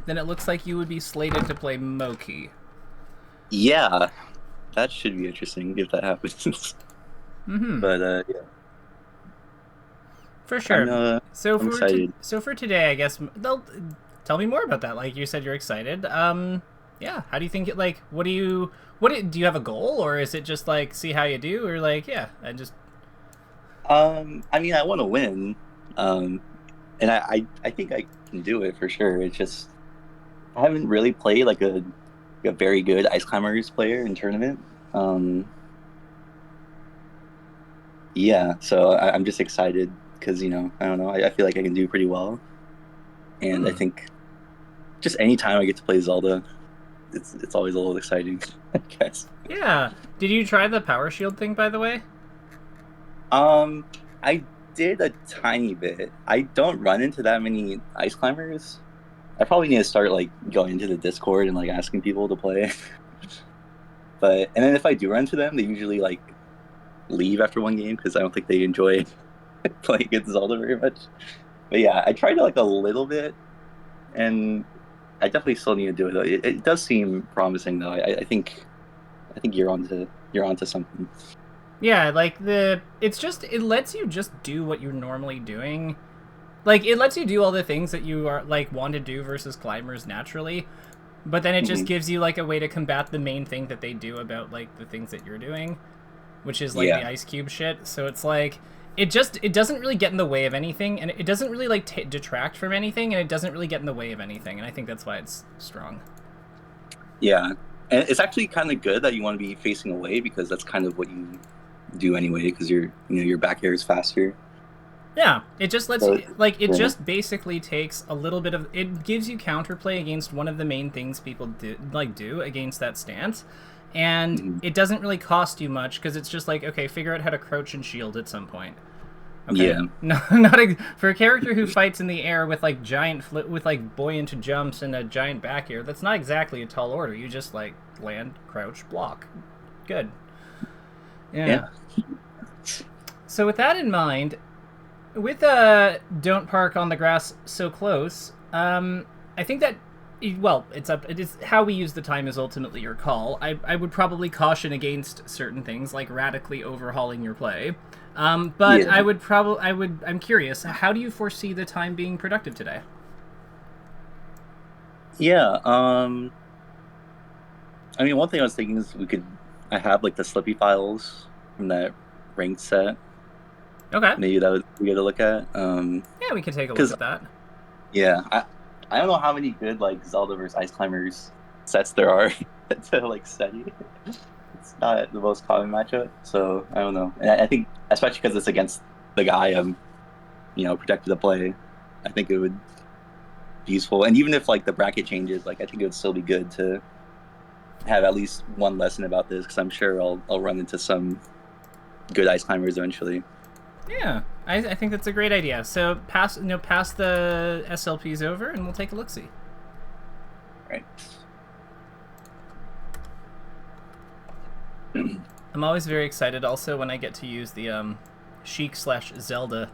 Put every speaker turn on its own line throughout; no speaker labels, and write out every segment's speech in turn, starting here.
then it looks like you would be slated to play Moki.
Yeah, that should be interesting if that happens. But yeah,
For
I'm
sure.
uh,
So
I'm
for
excited.
so for today, I guess they'll tell me more about that. Like you said, you're excited. Yeah. How do you think it? Like, do you have a goal, or is it just like see how you do, or like, yeah, I just
I mean, I want to win. Um, and I think I can do it for sure. It's just I haven't really played like a very good ice climbers player in tournament. Um, yeah, so I'm just excited because I don't know. I feel like I can do pretty well, and I think just anytime I get to play Zelda, it's always a little exciting, I guess.
yeah. Did you try the power shield thing, by the way?
Um, I did a tiny bit. I don't run into that many ice climbers. I probably need to start like going into the Discord and like asking people to play. But and then if I do run into them, they usually like leave after one game because I don't think they enjoy playing against Zelda very much. But yeah, I tried like a little bit, and I definitely still need to do it. It does seem promising though. I think you're onto something.
Yeah, like it lets you just do what you're normally doing. Like it lets you do all the things that you are like want to do versus climbers naturally, but then it just
Hmm.
gives you like a way to combat the main thing that they do about like the things that you're doing, which is like the
Yeah,
ice cube shit. So it's like it doesn't really get in the way of anything, and it doesn't really like detract from anything, and it doesn't really get in the way of anything, and I think that's why it's strong.
yeah, and it's actually kind of good that you want to be facing away because that's kind of what you do anyway because your back air is faster.
Yeah, it just lets
So
you like it
yeah.
just basically takes a little bit of it gives you counterplay against one of the main things people do against that stance. And
Mhm.
it doesn't really cost you much because it's just like okay, figure out how to crouch and shield at some point. Okay,
Yeah,
no, not for a character who fights in the air with like with like buoyant jumps and a giant back air. That's not exactly a tall order. You just like land, crouch, block. Good. Yeah.
yeah,
So with that in mind, with don't park on the grass so close, I think that well, it is how we use the time is ultimately your call. I would probably caution against certain things like radically overhauling your play. But
yeah,
I'm curious, how do you foresee the time being productive today?
yeah. I mean, one thing I was thinking is I have like the Slippy files from that ranked set.
Okay.
Maybe that would be good to look at.
Yeah, we could take a look
Because
at that.
yeah, I don't know how many good like Zelda versus Ice Climbers sets there are to like study. It's not the most common matchup, so I don't know. And I think especially because it's against the guy I'm protected to play, I think it would be useful. And even if like the bracket changes, like I think it would still be good to have at least one lesson about this because I'm sure I'll run into some good ice climbers eventually.
Yeah, I think that's a great idea. So pass the SLPs over, and we'll take a look. See.
Right.
I'm always very excited also when I get to use the Sheik slash Zelda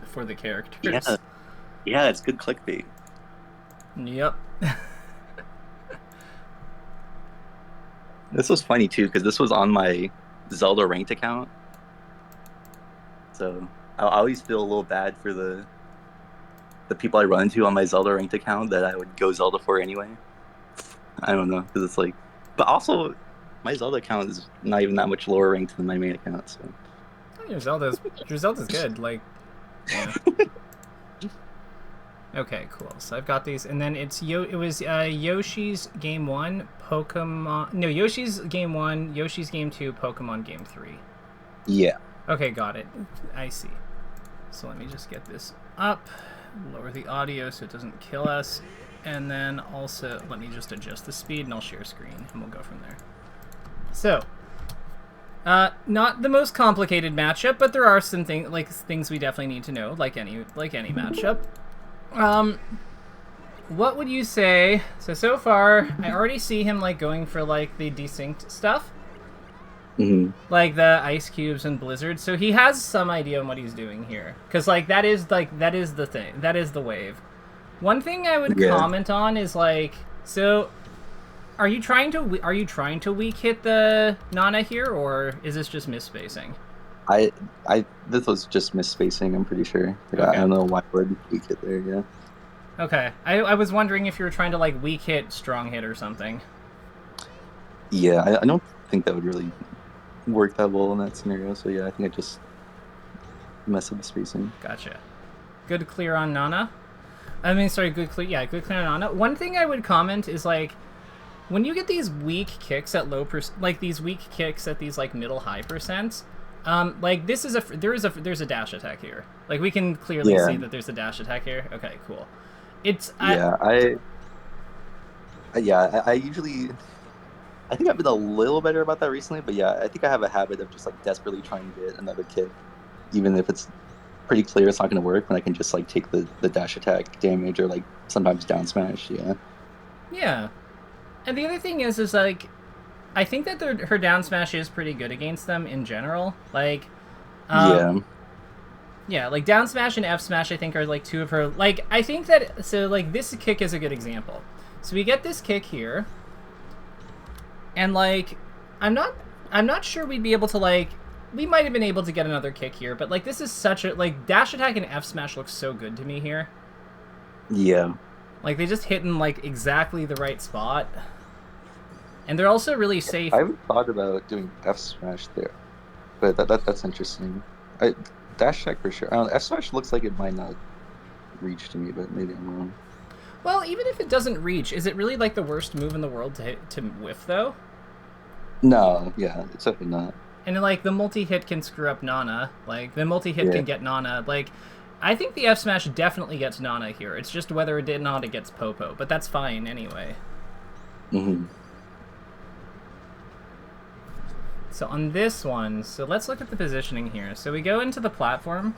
for the
Yeah,
characters.
yeah, it's good clickbait.
Yep.
This was funny too because this was on my Zelda ranked account, so I always feel a little bad for the people I run into on my Zelda ranked account that I would go Zelda for anyway. I don't know because it's like, but also my Zelda account is not even that much lower ranked than my main account. So
Your Zelda's good. Like, yeah. Okay, cool. So I've got these, and then it was Yoshi's game one, Pokemon. No, Yoshi's game one, Yoshi's game two, Pokemon game three.
yeah,
Okay, got it. I see. So let me just get this up, lower the audio so it doesn't kill us, and then also let me just adjust the speed, and I'll share screen, and we'll go from there. So, not the most complicated matchup, but there are some things we definitely need to know, like any matchup. Um, what would you say? So far, I already see him like going for like the desynced stuff,
hmm
like the ice cubes and blizzards. So he has some idea on what he's doing here, because like that is the thing, that is the wave. One thing I would comment on is like, so are you trying to weak hit the Nana here, or is this just misspacing?
This was just misspacing. I'm pretty sure. Like,
Okay.
I don't know why would weak hit there. Yeah.
Okay. I was wondering if you were trying to like weak hit, strong hit, or something.
Yeah, I don't think that would really work that well in that scenario. So yeah, I think I just mess up the spacing.
Gotcha. Good clear on Nana. I mean, sorry, good clear. Yeah, good clear on Nana. One thing I would comment is like, when you get these weak kicks at like these weak kicks at these like middle high percents, like this is there's a dash attack here. Like we can clearly see that there's a dash attack here. Okay, cool. It's
I usually, I think I've been a little better about that recently, but yeah, I think I have a habit of just like desperately trying to get another kick, even if it's pretty clear it's not going to work, when I can just like take the dash attack damage or like sometimes down smash.
Yeah. And the other thing is like, I think that her down smash is pretty good against them in general. Like, yeah, like down smash and F smash I think are like two of her, like, I think that, so like this kick is a good example. So we get this kick here, and like, I'm not sure we'd be able to like, we might have been able to get another kick here, but like this is such a, like, dash attack and F smash looks so good to me here.
Yeah.
Like they just hit in like exactly the right spot. And they're also really safe.
I haven't thought about doing F smash there, but that's interesting. Dash attack for sure. F smash looks like it might not reach to me, but maybe I'm wrong.
Well, even if it doesn't reach, is it really like the worst move in the world to whiff though?
No, yeah, it's definitely not.
And like the multi-hit can screw up Nana. Like the multi-hit can get Nana. Like, I think the F smash definitely gets Nana here. It's just whether it did not it gets Popo, but that's fine anyway. So on this one, so let's look at the positioning here. So we go into the platform.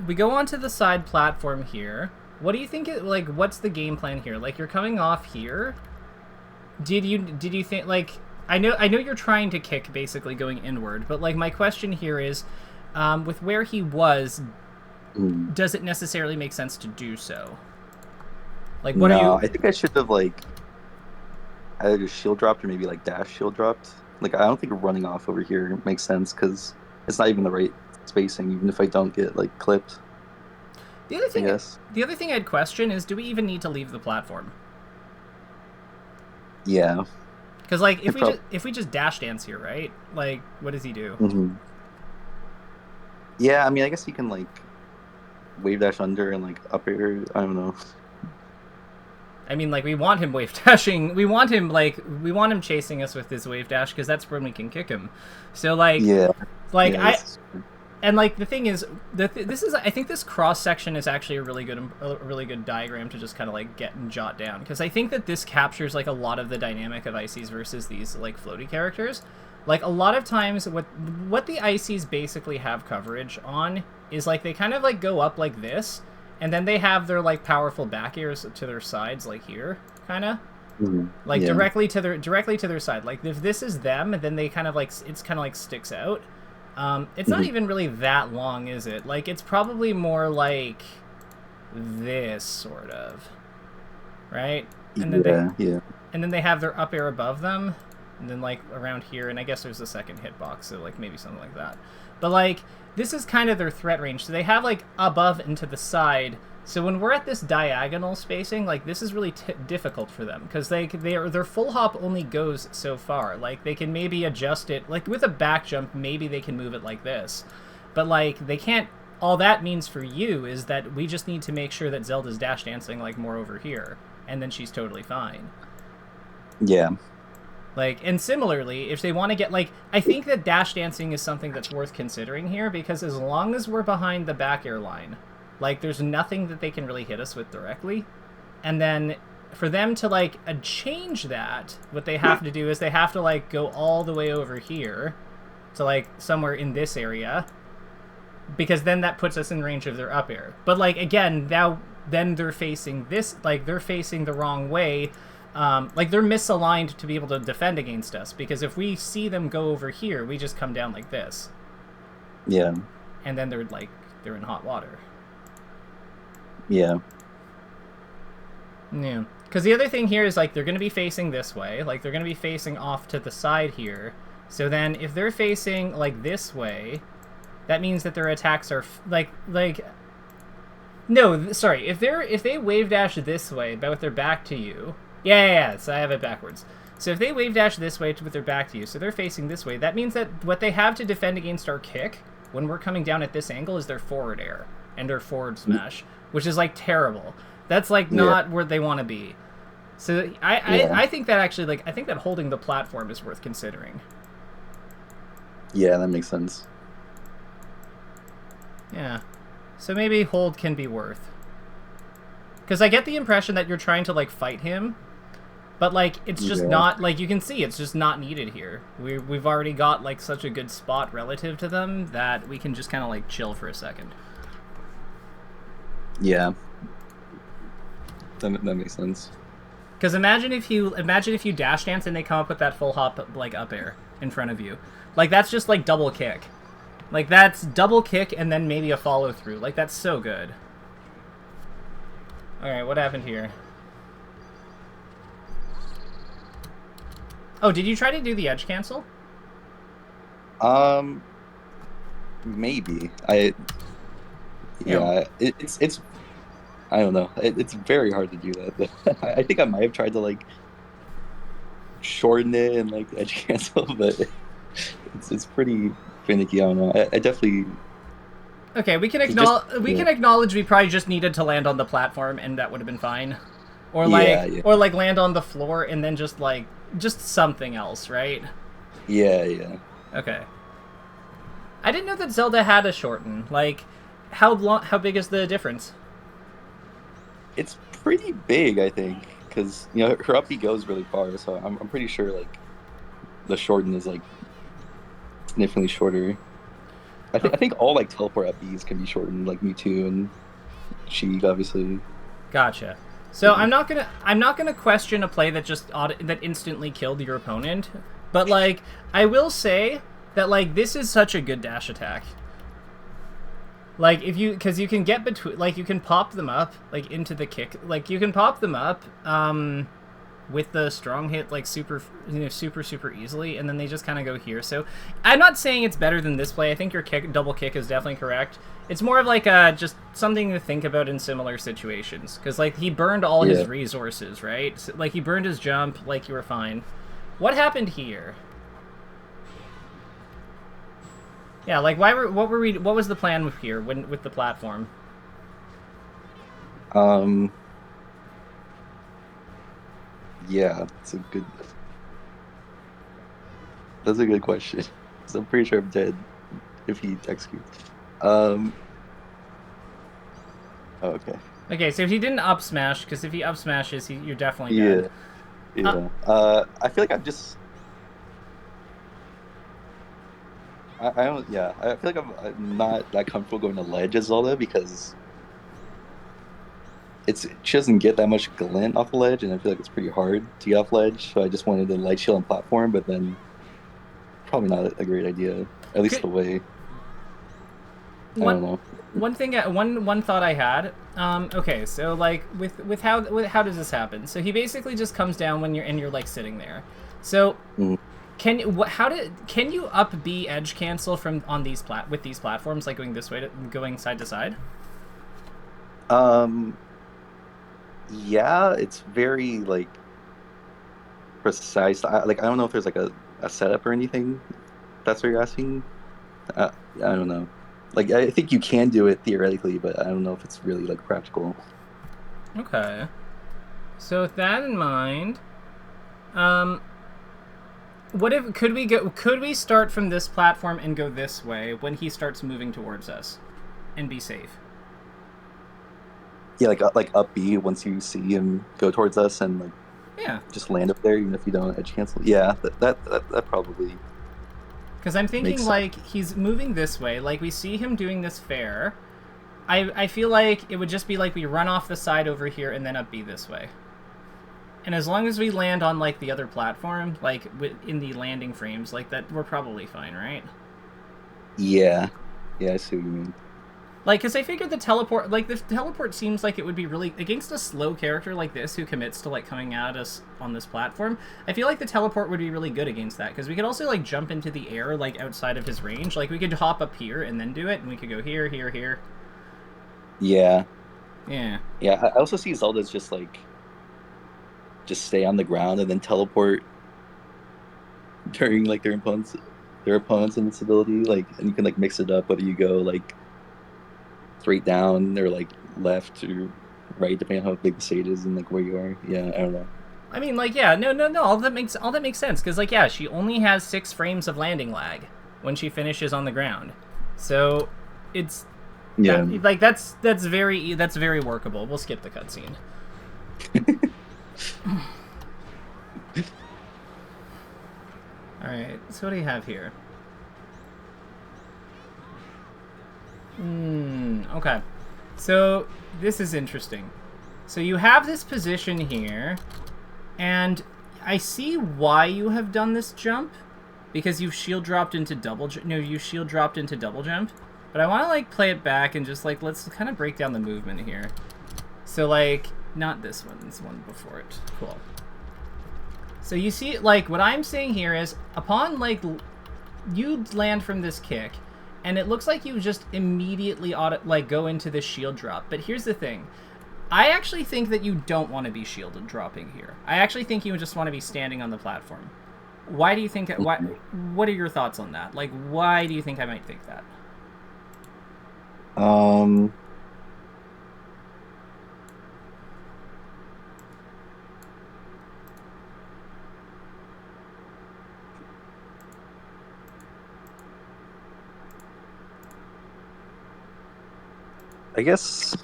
We go onto the side platform here. What do you think, like, what's the game plan here? Like, you're coming off here. Did you think, like, I know you're trying to kick basically going inward, but like my question here is, with where he was, does it necessarily make sense to do so? Like, what are you?
I think I should have like either just shield dropped or maybe like dash shield dropped. Like, I don't think running off over here makes sense because it's not even the right spacing, even if I don't get like clipped.
The other thing I'd question is, do we even need to leave the platform?
Yeah.
Because like if we just dash dance here, right? Like, what does he do?
Yeah, I mean, I guess he can like wave dash under and like up air. I don't know.
I mean, like, we want him wave dashing. We want him chasing us with his wave dash because that's when we can kick him. So like, and like the thing is, this is, I think this cross section is actually a really good diagram to just kind of like get and jot down, because I think that this captures like a lot of the dynamic of ICs versus these like floaty characters. Like a lot of times, what the ICs basically have coverage on is like they kind of like go up like this. And then they have their like powerful back airs to their sides, like here, kind of, like directly to their side. Like if this is them, then they kind of like, it's kind of like sticks out. It's not even really that long, is it? Like it's probably more like this sort of, right? And then and then they have their up air above them, and then like around here, and I guess there's a second hitbox, so like maybe something like that. But like, this is kind of their threat range. So they have like above and to the side. So when we're at this diagonal spacing, like this is really difficult for them because their full hop only goes so far. Like they can maybe adjust it, like with a back jump, maybe they can move it like this, but like they can't. All that means for you is that we just need to make sure that Zelda's dash dancing like more over here, and then she's totally fine.
Yeah.
Like, and similarly, if they want to get, like, I think that dash dancing is something that's worth considering here, because as long as we're behind the back air line, like, there's nothing that they can really hit us with directly. And then for them to, like, change that, what they have to do is they have to, like, go all the way over here to, like, somewhere in this area, because then that puts us in range of their up air. But, like, again, then they're facing this, like, they're facing the wrong way. Like they're misaligned to be able to defend against us, because if we see them go over here, we just come down like this.
Yeah.
And then they're in hot water.
Yeah.
Yeah. Because the other thing here is, like, they're going to be facing this way. Like, they're going to be facing off to the side here. So then, if they're facing, like, this way, that means that their attacks are, No, sorry. If they wave dash this way, but with their back to you... Yeah, so I have it backwards. So if they wave dash this way with their back to you, so they're facing this way, that means that what they have to defend against our kick, when we're coming down at this angle, is their forward air and their forward smash, which is, like, terrible. That's, like, not where they want to be. So I think that actually, like, I think that holding the platform is worth considering.
Yeah, that makes sense.
Yeah. So maybe hold can be worth. Because I get the impression that you're trying to, like, fight him, but, like, it's just not, like, you can see it's just not needed here. We've already got, like, such a good spot relative to them that we can just kind of, like, chill for a second.
Yeah. That makes sense.
Because imagine if you dash dance and they come up with that full hop, like, up air in front of you. Like, that's just, like, double kick. Like, that's double kick and then maybe a follow through. Like, that's so good. Alright, what happened here? Oh, did you try to do the edge cancel?
Maybe.
Yeah.
It's I don't know. It's very hard to do that. I think I might have tried to, like, shorten it and, like, edge cancel, but it's pretty finicky. I don't know. I definitely.
Okay, we can acknowledge we probably just needed to land on the platform and that would have been fine, or like land on the floor and then just something else, right?
Yeah.
Okay. I didn't know that Zelda had a shorten. Like, how big is the difference?
It's pretty big, I think, because her up B goes really far, so I'm pretty sure, like, the shorten is, like, significantly shorter. I think all, like, teleport up Bs can be shortened, like Mewtwo and Sheik, obviously.
Gotcha. So I'm not gonna question a play that that instantly killed your opponent, but, like, I will say that, like, this is such a good dash attack. Like, because you can get between, like, you can pop them up, like, into the kick. Like, you can pop them up, with the strong hit, like, super easily, and then they just kind of go here. So, I'm not saying it's better than this play. I think your double kick is definitely correct. It's more of, like, just something to think about in similar situations. Because, like, he burned all his resources, right? So, like, he burned his jump, like, you were fine. What happened here? Yeah, like, what was the plan here with the platform?
Yeah, that's a good question. So I'm pretty sure I'm dead if he executes. Oh, okay.
Okay, so if he didn't up smash, because if he up smashes, you're definitely dead.
Yeah. I feel like I'm just. I don't. Yeah, I feel like I'm not that comfortable going to ledge as Zelda because she doesn't get that much glint off the ledge, and I feel like it's pretty hard to get off ledge. So I just wanted the ledge shield and platform, but then probably not a great idea. At least the way. I don't know.
One thought I had. Okay, so, like, with how does this happen? So he basically just comes down when you're like sitting there. So. Can you up B edge cancel with these platforms, like going this way going side to side?
Yeah, it's very, like, precise. I don't know if there's, like, a setup or anything. That's what you're asking. I don't know. Like, I think you can do it theoretically, but I don't know if it's really, like, practical.
Okay. So with that in mind, could we start from this platform and go this way when he starts moving towards us and be safe?
Yeah, like up B once you see him go towards us and, like, just land up there even if you don't edge cancel. Yeah, that probably.
Because I'm thinking, like, he's moving this way, like we see him doing this fair. I feel like it would just be like we run off the side over here and then up B this way. And as long as we land on, like, the other platform, like, in the landing frames, like, that, we're probably fine, right?
Yeah. Yeah, I see what you mean.
Like, because I figured the teleport seems like it would be really, against a slow character like this who commits to, like, coming at us on this platform, I feel like the teleport would be really good against that, because we could also, like, jump into the air, like, outside of his range. Like, we could hop up here and then do it, and we could go here, here, here.
Yeah.
Yeah.
Yeah, I also see Zelda's just, like, just stay on the ground and then teleport during, like, their opponent's invincibility, like, and you can, like, mix it up whether you go, like, straight down or like left or right, depending on how big the stage is and like where you are. Yeah, I don't know.
I mean, like, yeah, no. All that makes sense, because, like, yeah, she only has 6 frames of landing lag when she finishes on the ground, so it's that's very workable. We'll skip the cutscene. All right, so what do you have here? Okay. So, this is interesting. So you have this position here, and I see why you have done this jump, because you've shield dropped into double jump. But I want to, like, play it back and just, like, let's kind of break down the movement here. So, like, not this one, this one before it. Cool. So you see, like, what I'm saying here is, upon, like, you land from this kick, and it looks like you just immediately go into the shield drop. But here's the thing. I actually think that you don't want to be shielded dropping here. I actually think you just want to be standing on the platform. Why do you think... What are your thoughts on that? Like, why do you think I might think that?
I guess.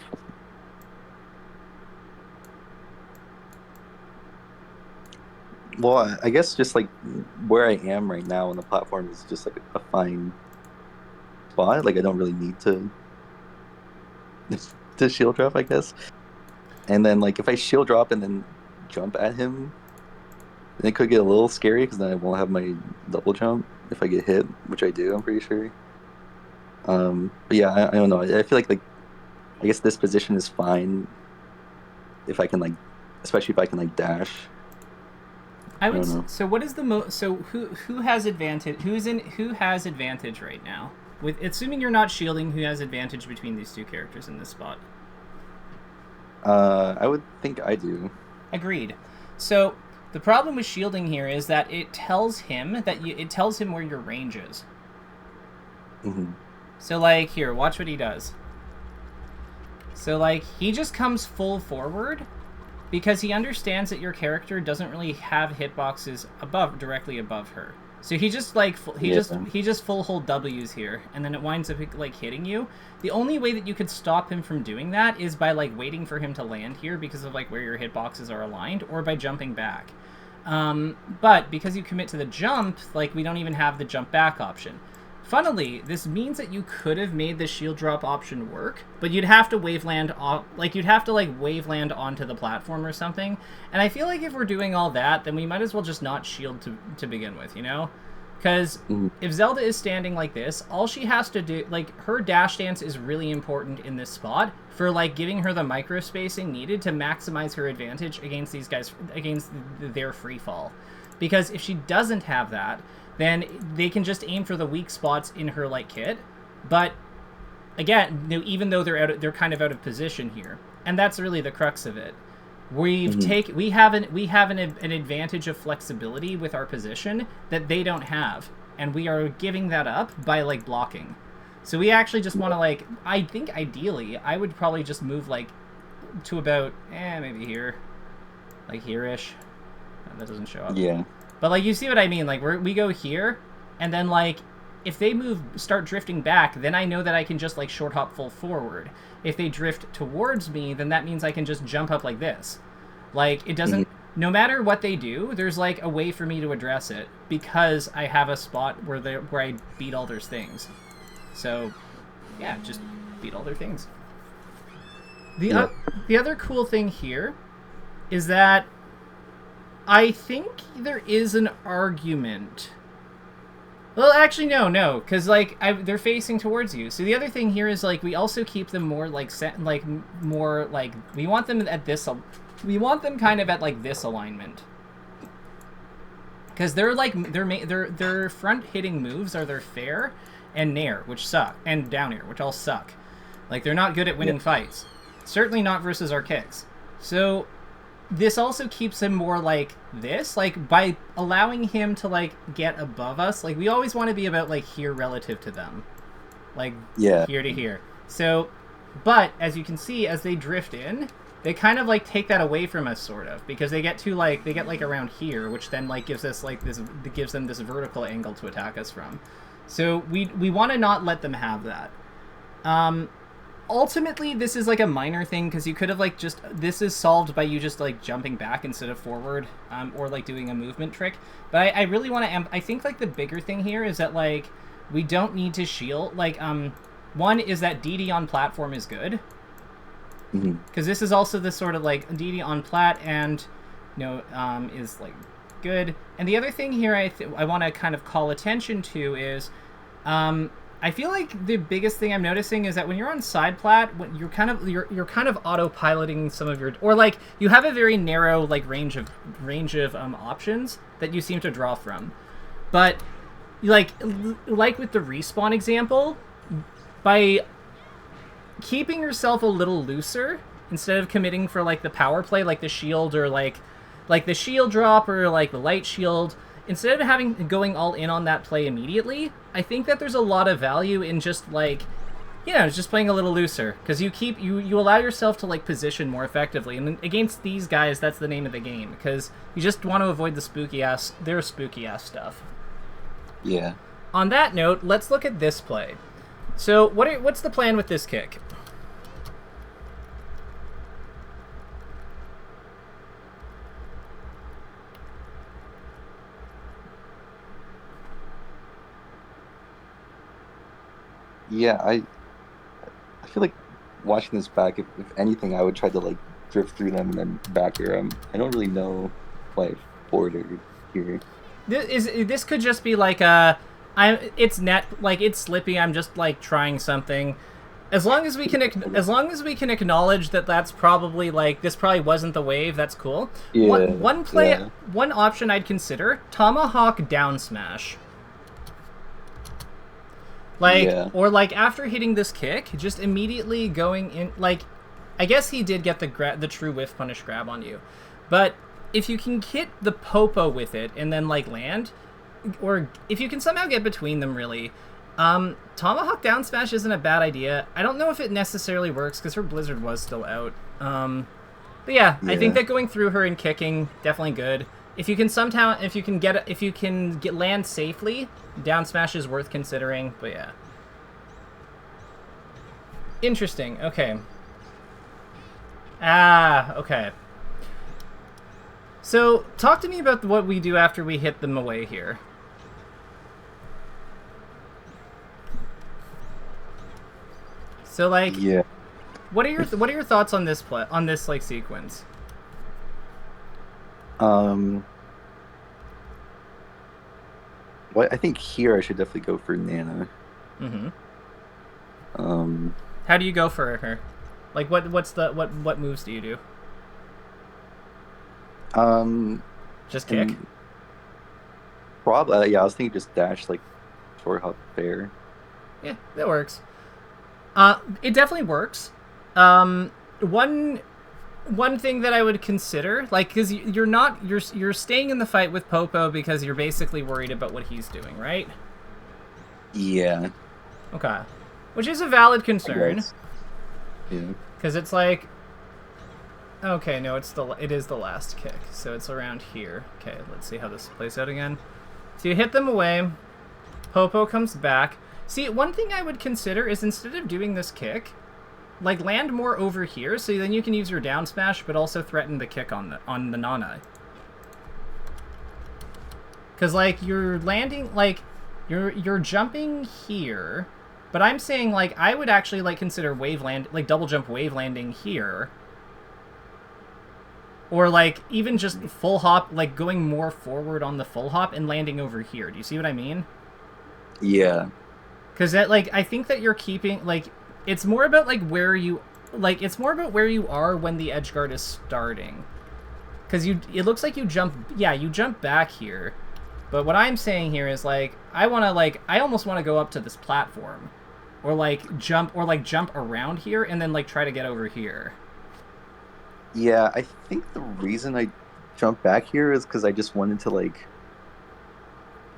Well, I guess just like where I am right now on the platform is just like a fine spot. Like I don't really need to shield drop, I guess. And then like if I shield drop and then jump at him, then it could get a little scary because then I won't have my double jump if I get hit, which I do. I'm pretty sure. But yeah, I don't know. I feel like I guess this position is fine if I can like, especially if I can like dash.
I would. So what is the So who has advantage? Who has advantage right now? With assuming you're not shielding, who has advantage between these two characters in this spot?
I would think I do.
Agreed. So the problem with shielding here is that it tells him where your range is.
Mm-hmm.
So like here, watch what he does. So like he just comes full forward because he understands that your character doesn't really have hitboxes directly above her. So he just like he just full hold W's here, and then it winds up like hitting you. The only way that you could stop him from doing that is by like waiting for him to land here because of like where your hitboxes are aligned, or by jumping back. But because you commit to the jump, like we don't even have the jump back option. Funnily, this means that you could have made the shield drop option work, but you'd have to waveland waveland onto the platform or something. And I feel like if we're doing all that, then we might as well just not shield to begin with, you know? Because if Zelda is standing like this, all she has to do, like, her dash dance is really important in this spot for, like, giving her the micro spacing needed to maximize her advantage against these guys, against their free fall. Because if she doesn't have that, then they can just aim for the weak spots in her like kit. But again, even though they're kind of out of position here, and that's really the crux of it. We have an advantage of flexibility with our position that they don't have, and we are giving that up by like blocking. So we actually just want to like, I think ideally I would probably just move like to about maybe here, like here-ish. That doesn't show up.
Yeah.
But, like, you see what I mean? Like, we go here, and then, like, if they start drifting back, then I know that I can just, like, short hop full forward. If they drift towards me, then that means I can just jump up like this. Like, it doesn't... No matter what they do, there's, like, a way for me to address it, because I have a spot where I beat all their things. So, yeah, just beat all their things. The other cool thing here is that I think there is an argument Well, actually, no, because like they're facing towards you. So the other thing here is like we also keep them more like more like we want them at this. We want them kind of at like this alignment. Because they're like their front hitting moves are their fair and nair, which suck, and down air, which all suck. Like they're not good at winning fights. Certainly not versus our kicks. So this also keeps him more like this, like by allowing him to like get above us. Like we always want to be about like here relative to them, like here to here. So, but as you can see, as they drift in, they kind of like take that away from us, sort of, because they get like around here, which then like gives us like this, gives them this vertical angle to attack us from. So we want to not let them have that. Ultimately, this is like a minor thing because you could have like this is solved by you just like jumping back instead of forward, or like doing a movement trick. But I really want to. I think like the bigger thing here is that like we don't need to shield. Like one is that DD on platform is good. Because this is also this sort of like DD on plat and is like good. And the other thing here I want to kind of call attention to is I feel like the biggest thing I'm noticing is that when you're on side plat, when you're kind of autopiloting some of your, or like you have a very narrow like range of options that you seem to draw from. But like with the respawn example, by keeping yourself a little looser instead of committing for like the power play, like the shield or like the shield drop or like the light shield, instead of going all in on that play immediately, I think that there's a lot of value in just like, just playing a little looser, because you allow yourself to like position more effectively, and against these guys, that's the name of the game, because you just want to avoid their spooky ass stuff.
Yeah.
On that note, let's look at this play. So what's the plan with this kick?
Yeah, I feel like watching this back, if anything, I would try to like drift through them and then back air them. I don't really know why I forwarded here.
This could just be like it's slippy. I'm just like trying something. As long as we can acknowledge that that's probably like this probably wasn't the wave. That's cool.
Yeah.
One option I'd consider: tomahawk down smash. Or like after hitting this kick, just immediately going in. Like, I guess he did get the true whiff punish grab on you, but if you can hit the popo with it and then like land, or if you can somehow get between them, really, tomahawk down smash isn't a bad idea. I don't know if it necessarily works because her blizzard was still out. But yeah, I think that going through her and kicking definitely good. If you can land safely, down smash is worth considering. But yeah, interesting. Okay. Okay. So talk to me about what we do after we hit them away here. So like, what are your thoughts on this like sequence?
Well, I think here I should definitely go for Nana.
How do you go for her? Like, what moves do you do? Just kick?
Probably, yeah, I was thinking just dash, like, short hop there.
Yeah, that works. It definitely works. One thing that I would consider, like, because you're staying in the fight with Popo because you're basically worried about what he's doing, right?
Yeah.
Okay. Which is a valid concern.
Yeah.
Because it's like, okay, no, it is the last kick, so it's around here. Okay, let's see how this plays out again. So you hit them away. Popo comes back. See, one thing I would consider is instead of doing this kick, like land more over here, so then you can use your down smash, but also threaten the kick on the Nana. Because like you're landing, like you're jumping here, but I'm saying like I would actually like consider double jump wave landing here, or like even just full hop, like going more forward on the full hop and landing over here. Do you see what I mean?
Yeah.
Because that, like, I think that you're keeping, like, it's more about, like, where you, like, it's more about where you are when the edge guard is starting. Because it looks like you jump, yeah, you jump back here. But what I'm saying here is, like, I almost want to go up to this platform. Or, like, jump around here and then, like, try to get over here.
Yeah, I think the reason I jumped back here is because I just wanted to like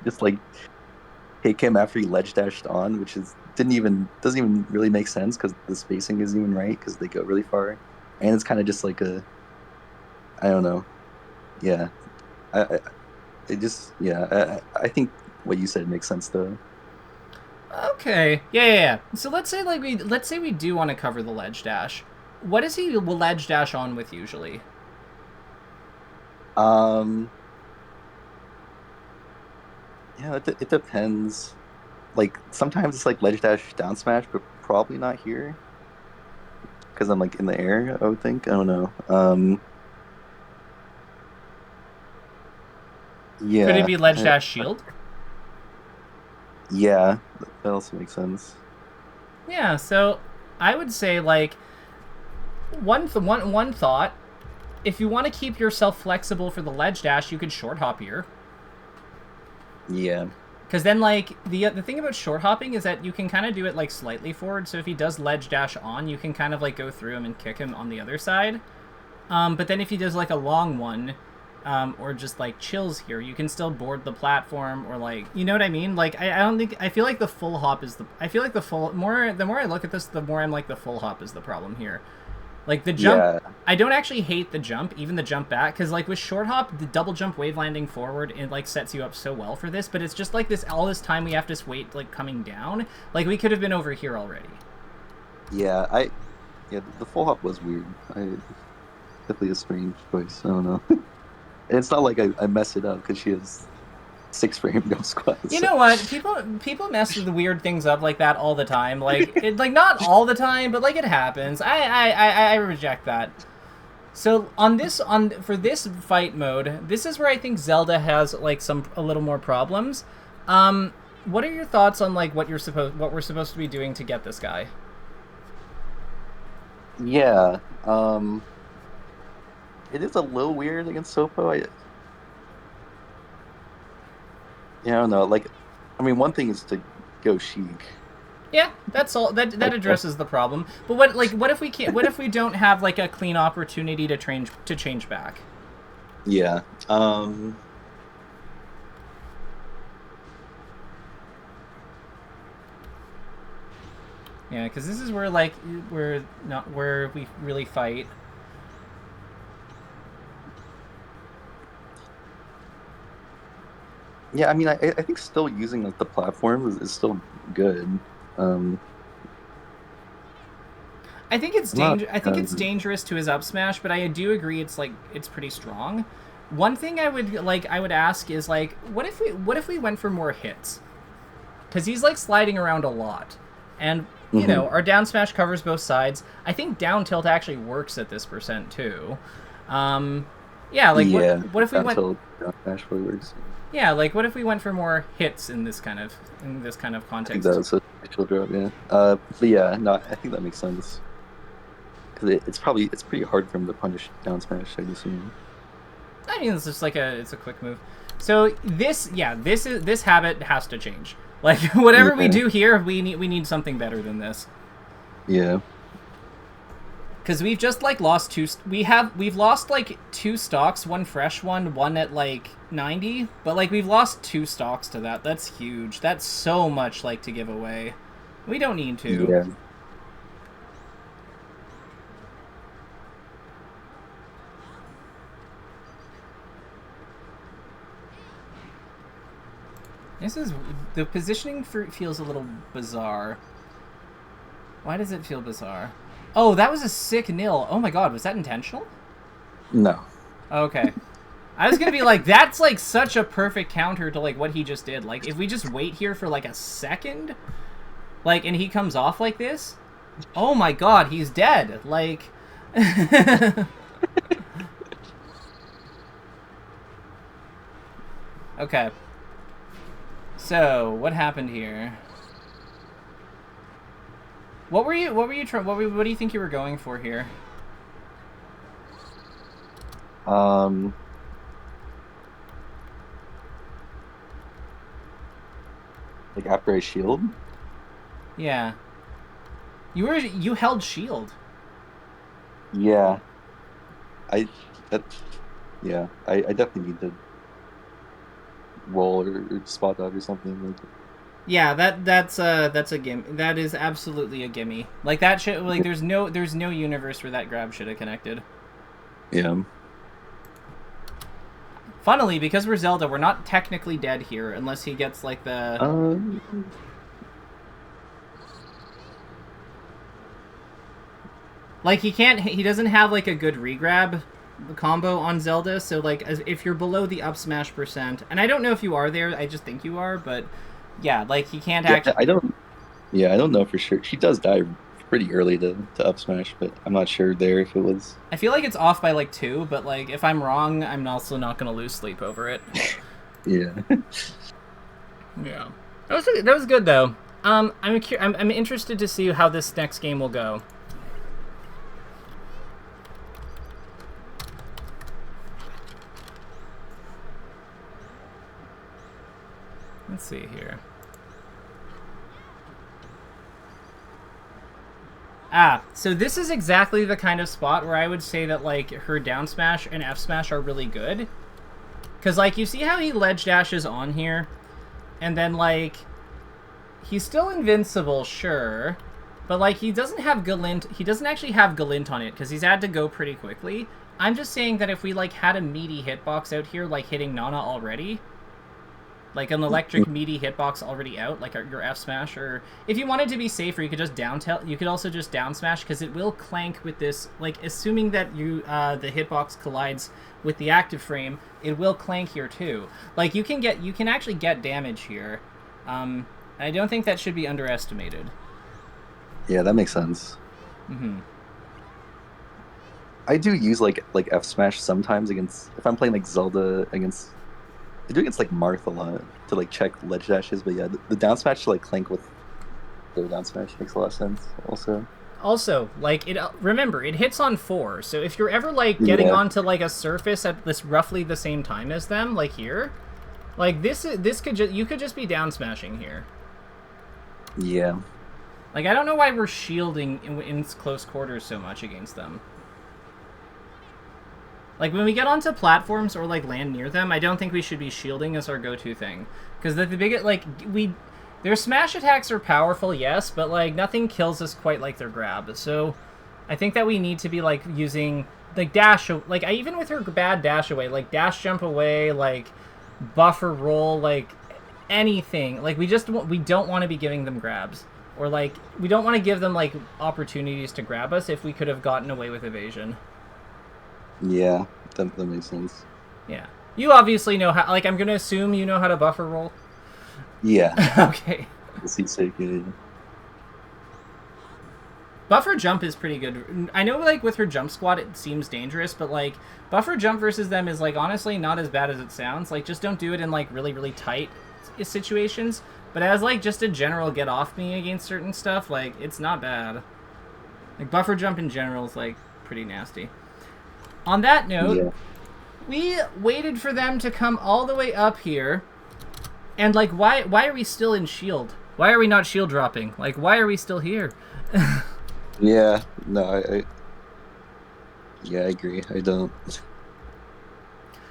just like take him after he ledge dashed on, which is didn't even doesn't even really make sense because the spacing isn't even right because they go really far, and it's kind of just like a I don't know. Yeah, I it just I think what you said makes sense though.
Okay. Yeah. So let's say we do want to cover the ledge dash. What does he ledge dash on with usually?
Um, yeah, it depends. Like sometimes it's like ledge dash down smash, but probably not here because I'm like in the air. I would think. I don't know.
Could it
Yeah,
be ledge dash shield?
yeah, that also makes sense.
Yeah. So I would say like one thought. If you want to keep yourself flexible for the ledge dash, you could short hop here.
Yeah,
Because then, like, the thing about short hopping is that you can kind of do it, like, slightly forward. So if he does ledge dash on, you can kind of, like, go through him and kick him on the other side. But then if he does, like, a long one, or just, like, chills here, you can still board the platform or, like, you know what I mean? Like, I don't think... I feel like the full hop is the... I feel like the more I look at this, the more I'm like, the full hop is the problem here. Like, the jump...
yeah,
I don't actually hate the jump, even the jump back, because, like, with short hop, the double jump wave landing forward, it, like, sets you up so well for this, but it's just, like, all this time we have to wait, like, coming down. Like, we could have been over here already.
yeah. Yeah, the full hop was weird. Definitely a strange choice. I don't know. And it's not like I mess it up because she has 6 frame no squats.
You know what? People mess with the weird things up like that all the time. Like, like, not all the time, but, like, it happens. I reject that. So for this fight mode, this is where I think Zelda has like a little more problems. What are your thoughts on like what we're supposed to be doing to get this guy?
Yeah, it is a little weird against Sopo. I don't know. Like, I mean, one thing is to go Sheik.
Yeah, that's all. That addresses the problem. But what if we can't? What if we don't have like a clean opportunity to change back?
Yeah.
Yeah, because this is where like where we really fight.
Yeah, I mean, I think still using like the platform is still good.
I think it's
I'm not,
I think it's dangerous to his up smash, but I do agree it's like it's pretty strong. One thing I would ask is like, what if we went for more hits? Because he's like sliding around a lot, and you know our down smash covers both sides. I think down tilt actually works at this percent too. Yeah, like what if we went?
Down smash really works.
Yeah, like what if we went for more hits in this kind of context?
I think that was a chill drop, yeah. But yeah, no, I think that makes sense. Because it's pretty hard for him to punish down smash, I'd assume.
I mean, it's just like it's a quick move. So this habit has to change. Like whatever we do here, we need something better than this.
Yeah.
Because we've just like lost we've lost like 2 stocks, one fresh one at like 90, but like we've lost 2 stocks to that. That's huge. That's so much like to give away. We don't need to.
Yeah.
The positioning feels a little bizarre. Why does it feel bizarre? Oh, that was a sick nil. Oh my god, was that intentional?
No.
Okay. I was gonna be like, that's like such a perfect counter to like what he just did. Like, if we just wait here for like a second, like, and he comes off like this, oh my god, he's dead. Like, okay. So, what happened here? What do you think you were going for here?
Like after I shield?
Yeah. You held shield.
Yeah. I definitely need to roll or spot dodge or something like.
Yeah, that's a gimme. That is absolutely a gimme. Like that should like there's no universe where that grab should have connected.
Yeah.
Funnily, because we're Zelda, we're not technically dead here unless he gets like the. Like he doesn't have like a good regrab combo on Zelda, so like if you're below the up smash %, and I don't know if you are there, I just think you are, but yeah, like he can't actually.
I don't know for sure. She does die pretty early to up smash, but I'm not sure there if it was.
I feel like it's off by like 2, but like if I'm wrong, I'm also not gonna lose sleep over it.
Yeah.
Yeah. That was good though. I'm interested to see how this next game will go. Let's see here. So this is exactly the kind of spot where I would say that, like, her down smash and F smash are really good. Because, like, you see how he ledge dashes on here? And then, like, he's still invincible, sure. But, like, he doesn't have Galint. He doesn't actually have Galint on it, because he's had to go pretty quickly. I'm just saying that if we, like, had a meaty hitbox out here, like, hitting Nana already... Like an electric meaty hitbox already out, like your F smash, or if you wanted to be safer, you could just you could also just down smash because it will clank with this. Like assuming that the hitbox collides with the active frame, it will clank here too. Like you can actually get damage here. I don't think that should be underestimated.
Yeah, that makes sense.
Mm-hmm.
I do use like F smash sometimes against if I'm playing like Zelda against. I do against like Marth a lot to like check ledge dashes, but yeah, the down smash to like clank with the down smash makes a lot of sense. Also,
like remember it hits on 4, so if you're ever like getting onto like a surface at this roughly the same time as them, like here, like this could you could just be down smashing here.
Yeah.
Like I don't know why we're shielding in close quarters so much against them. Like, when we get onto platforms or, like, land near them, I don't think we should be shielding as our go-to thing. Because the biggest, like, their smash attacks are powerful, yes, but, like, nothing kills us quite like their grab. So, I think that we need to be, like, using, like, dash, like, even with her bad dash away, like, dash jump away, like, buffer roll, like, anything. Like, we don't want to be giving them grabs. Or, like, we don't want to give them, like, opportunities to grab us if we could have gotten away with evasion.
Yeah, that makes sense.
Yeah. You obviously know how... Like, I'm going to assume you know how to buffer roll?
Yeah.
Okay.
Seems so good.
Buffer jump is pretty good. I know, like, with her jump squat, it seems dangerous, but, like, buffer jump versus them is, like, honestly not as bad as it sounds. Like, just don't do it in, like, really, really tight situations. But as, like, just a general get off me against certain stuff, like, it's not bad. Like, buffer jump in general is, like, pretty nasty. On that note, we waited for them to come all the way up here, and, like, why are we still in shield? Why are we not shield dropping? Like, why are we still here?
Yeah, no, I agree. I don't.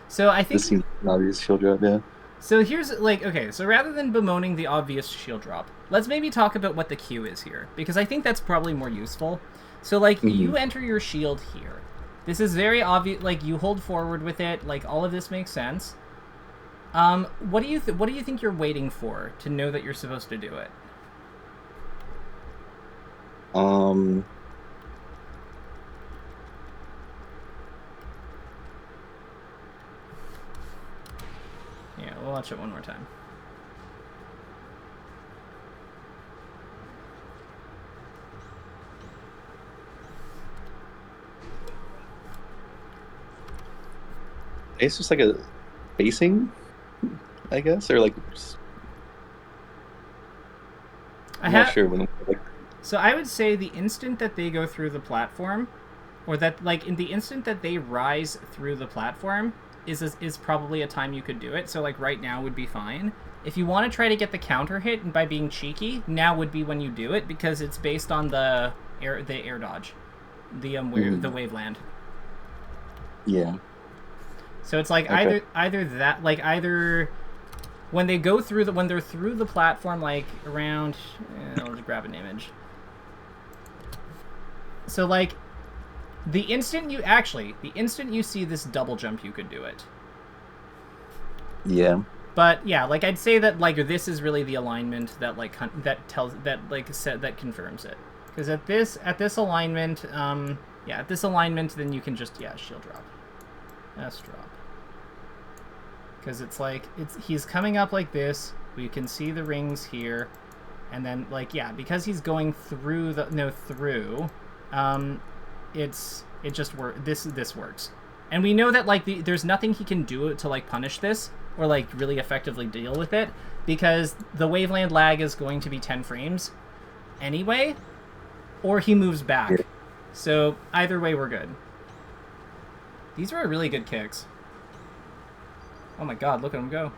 So I think...
This seems an obvious shield drop, yeah.
So here's, like, okay, so rather than bemoaning the obvious shield drop, let's maybe talk about what the Q is here, because I think that's probably more useful. So, like, you enter your shield here. This is very obvious. Like, you hold forward with it. Like, all of this makes sense. What do you think you're waiting for to know that you're supposed to do it? Yeah, we'll watch it one more time.
It's just like a spacing, I guess, or like I'm not sure when. Like,
So I would say the instant that they go through the platform, or that like in the instant that they rise through the platform, is probably a time you could do it. So like right now would be fine. If you want to try to get the counter hit and by being cheeky, now would be when you do it because it's based on the air dodge, the the waveland.
Yeah.
So it's like
Okay.
either when they go through when they're through the platform like around. I'll just grab an image. So like the instant you see this double jump, you could do it.
Yeah.
But yeah, like I'd say that like this is really the alignment that like that confirms it. Because at this alignment, at this alignment, then you can just shield drop, S drop. Because it's like he's coming up like this. We can see the rings here, and then like because he's going through it just works. This works, and we know that like there's nothing he can do to like punish this or like really effectively deal with it because the waveland lag is going to be 10 frames anyway, or he moves back. Yeah. So either way, we're good. These are really good kicks. Oh my god, look at him go.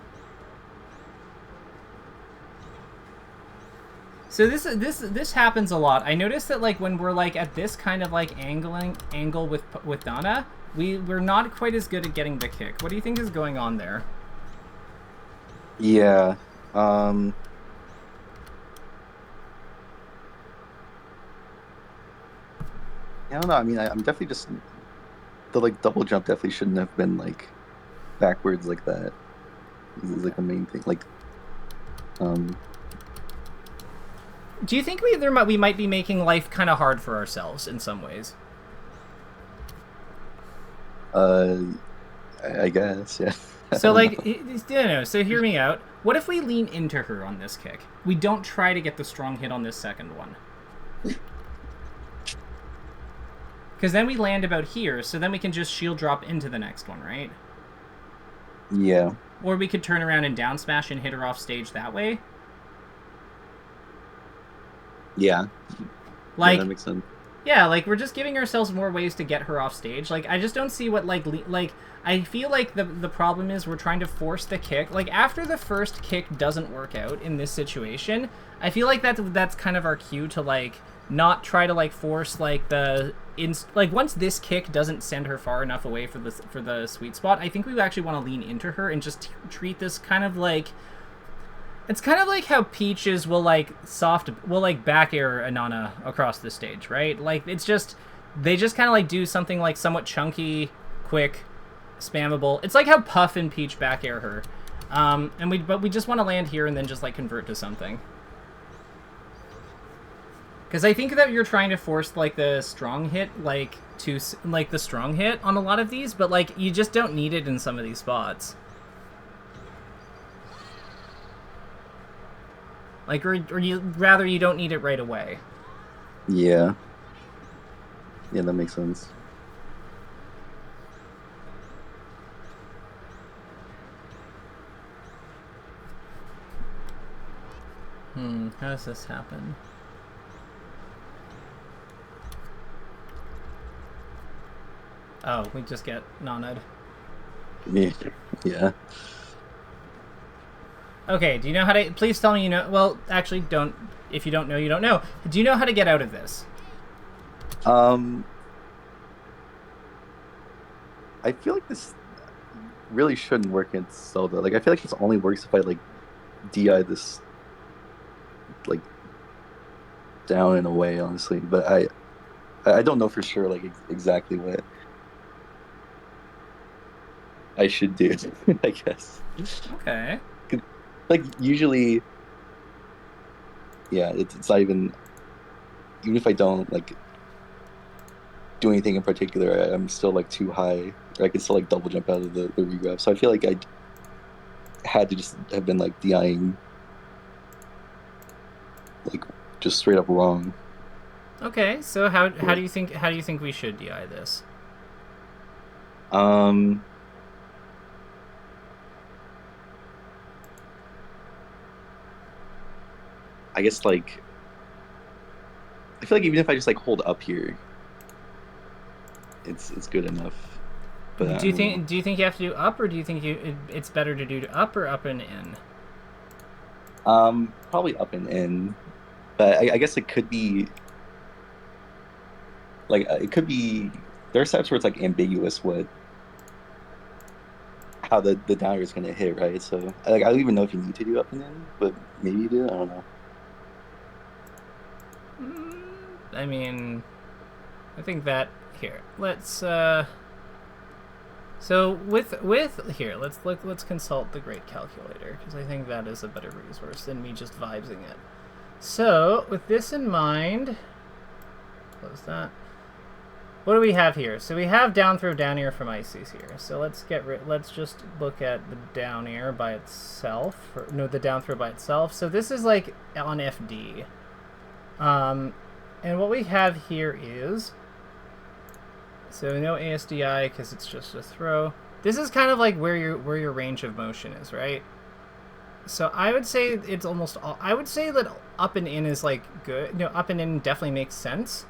So this happens a lot. I noticed that like when we're like at this kind of like angle with Donna, we're not quite as good at getting the kick. What do you think is going on there?
Yeah. I don't know. I mean, I'm definitely just the like double jump definitely shouldn't have been like backwards like that. This is like the main thing. Like,
do you think we might be making life kind of hard for ourselves in some ways?
I guess, yeah.
So like, no. So hear me out. What if we lean into her on this kick? We don't try to get the strong hit on this second one. Because then we land about here, so then we can just shield drop into the next one, right?
Yeah.
Or we could turn around and down smash and hit her off stage that way.
Yeah.
Like,
that makes sense.
Yeah, like we're just giving ourselves more ways to get her off stage. Like I just don't see what like I feel like the problem is we're trying to force the kick. Like after the first kick doesn't work out in this situation, I feel like that's kind of our cue to like not try to like force like like once this kick doesn't send her far enough away for the sweet spot, I think we actually want to lean into her and just treat this kind of like. It's kind of like how Peaches will like back air Anana across the stage, right? Like it's just they just kind of like do something like somewhat chunky, quick, spammable. It's like how Puff and Peach back air her, but we just want to land here and then just like convert to something. Because I think that you're trying to force like the strong hit like to like the strong hit on a lot of these, but like you just don't need it in some of these spots. Like, or you don't need it right away.
Yeah. Yeah, that makes sense.
How does this happen? Oh, we just get Nanad.
Yeah.
Okay, do you know how to... Please tell me you know... Well, actually, don't... If you don't know, you don't know. Do you know how to get out of this?
I feel like this really shouldn't work in Zelda. Like, I feel like this only works if I, like, DI this, like, down and away, honestly. But I don't know for sure, like, exactly what I should do, I guess.
Okay.
Like, usually, yeah, it's not even if I don't, like, do anything in particular, I'm still, like, too high, or I can still, like, double jump out of the regrab. So I feel like I had to just have been, like, DIing, like, just straight up wrong.
Okay, so how do you think we should DI this?
I guess, like, I feel like even if I just like hold up here, it's good enough. But I don't know.
Do you think you have to do up, or do you think it's better to do up or up and in?
Probably up and in, but I guess it could be like it could be. There are steps where it's like ambiguous what how the downer is going to hit, right? So like I don't even know if you need to do up and in, but maybe you do. I don't know.
I mean, I think that here. Let's so with here, let's consult the great calculator, because I think that is a better resource than me just vibesing it. So with this in mind, close that. What do we have here? So we have down throw down air from Ices here. So let's just look at the down air by itself. Or, no, the down throw by itself. So this is like on FD. And what we have here is, so no ASDI because it's just a throw. This is kind of like where your range of motion is, right? So I would say it's almost all. I would say that up and in is like good. No, up and in definitely makes sense.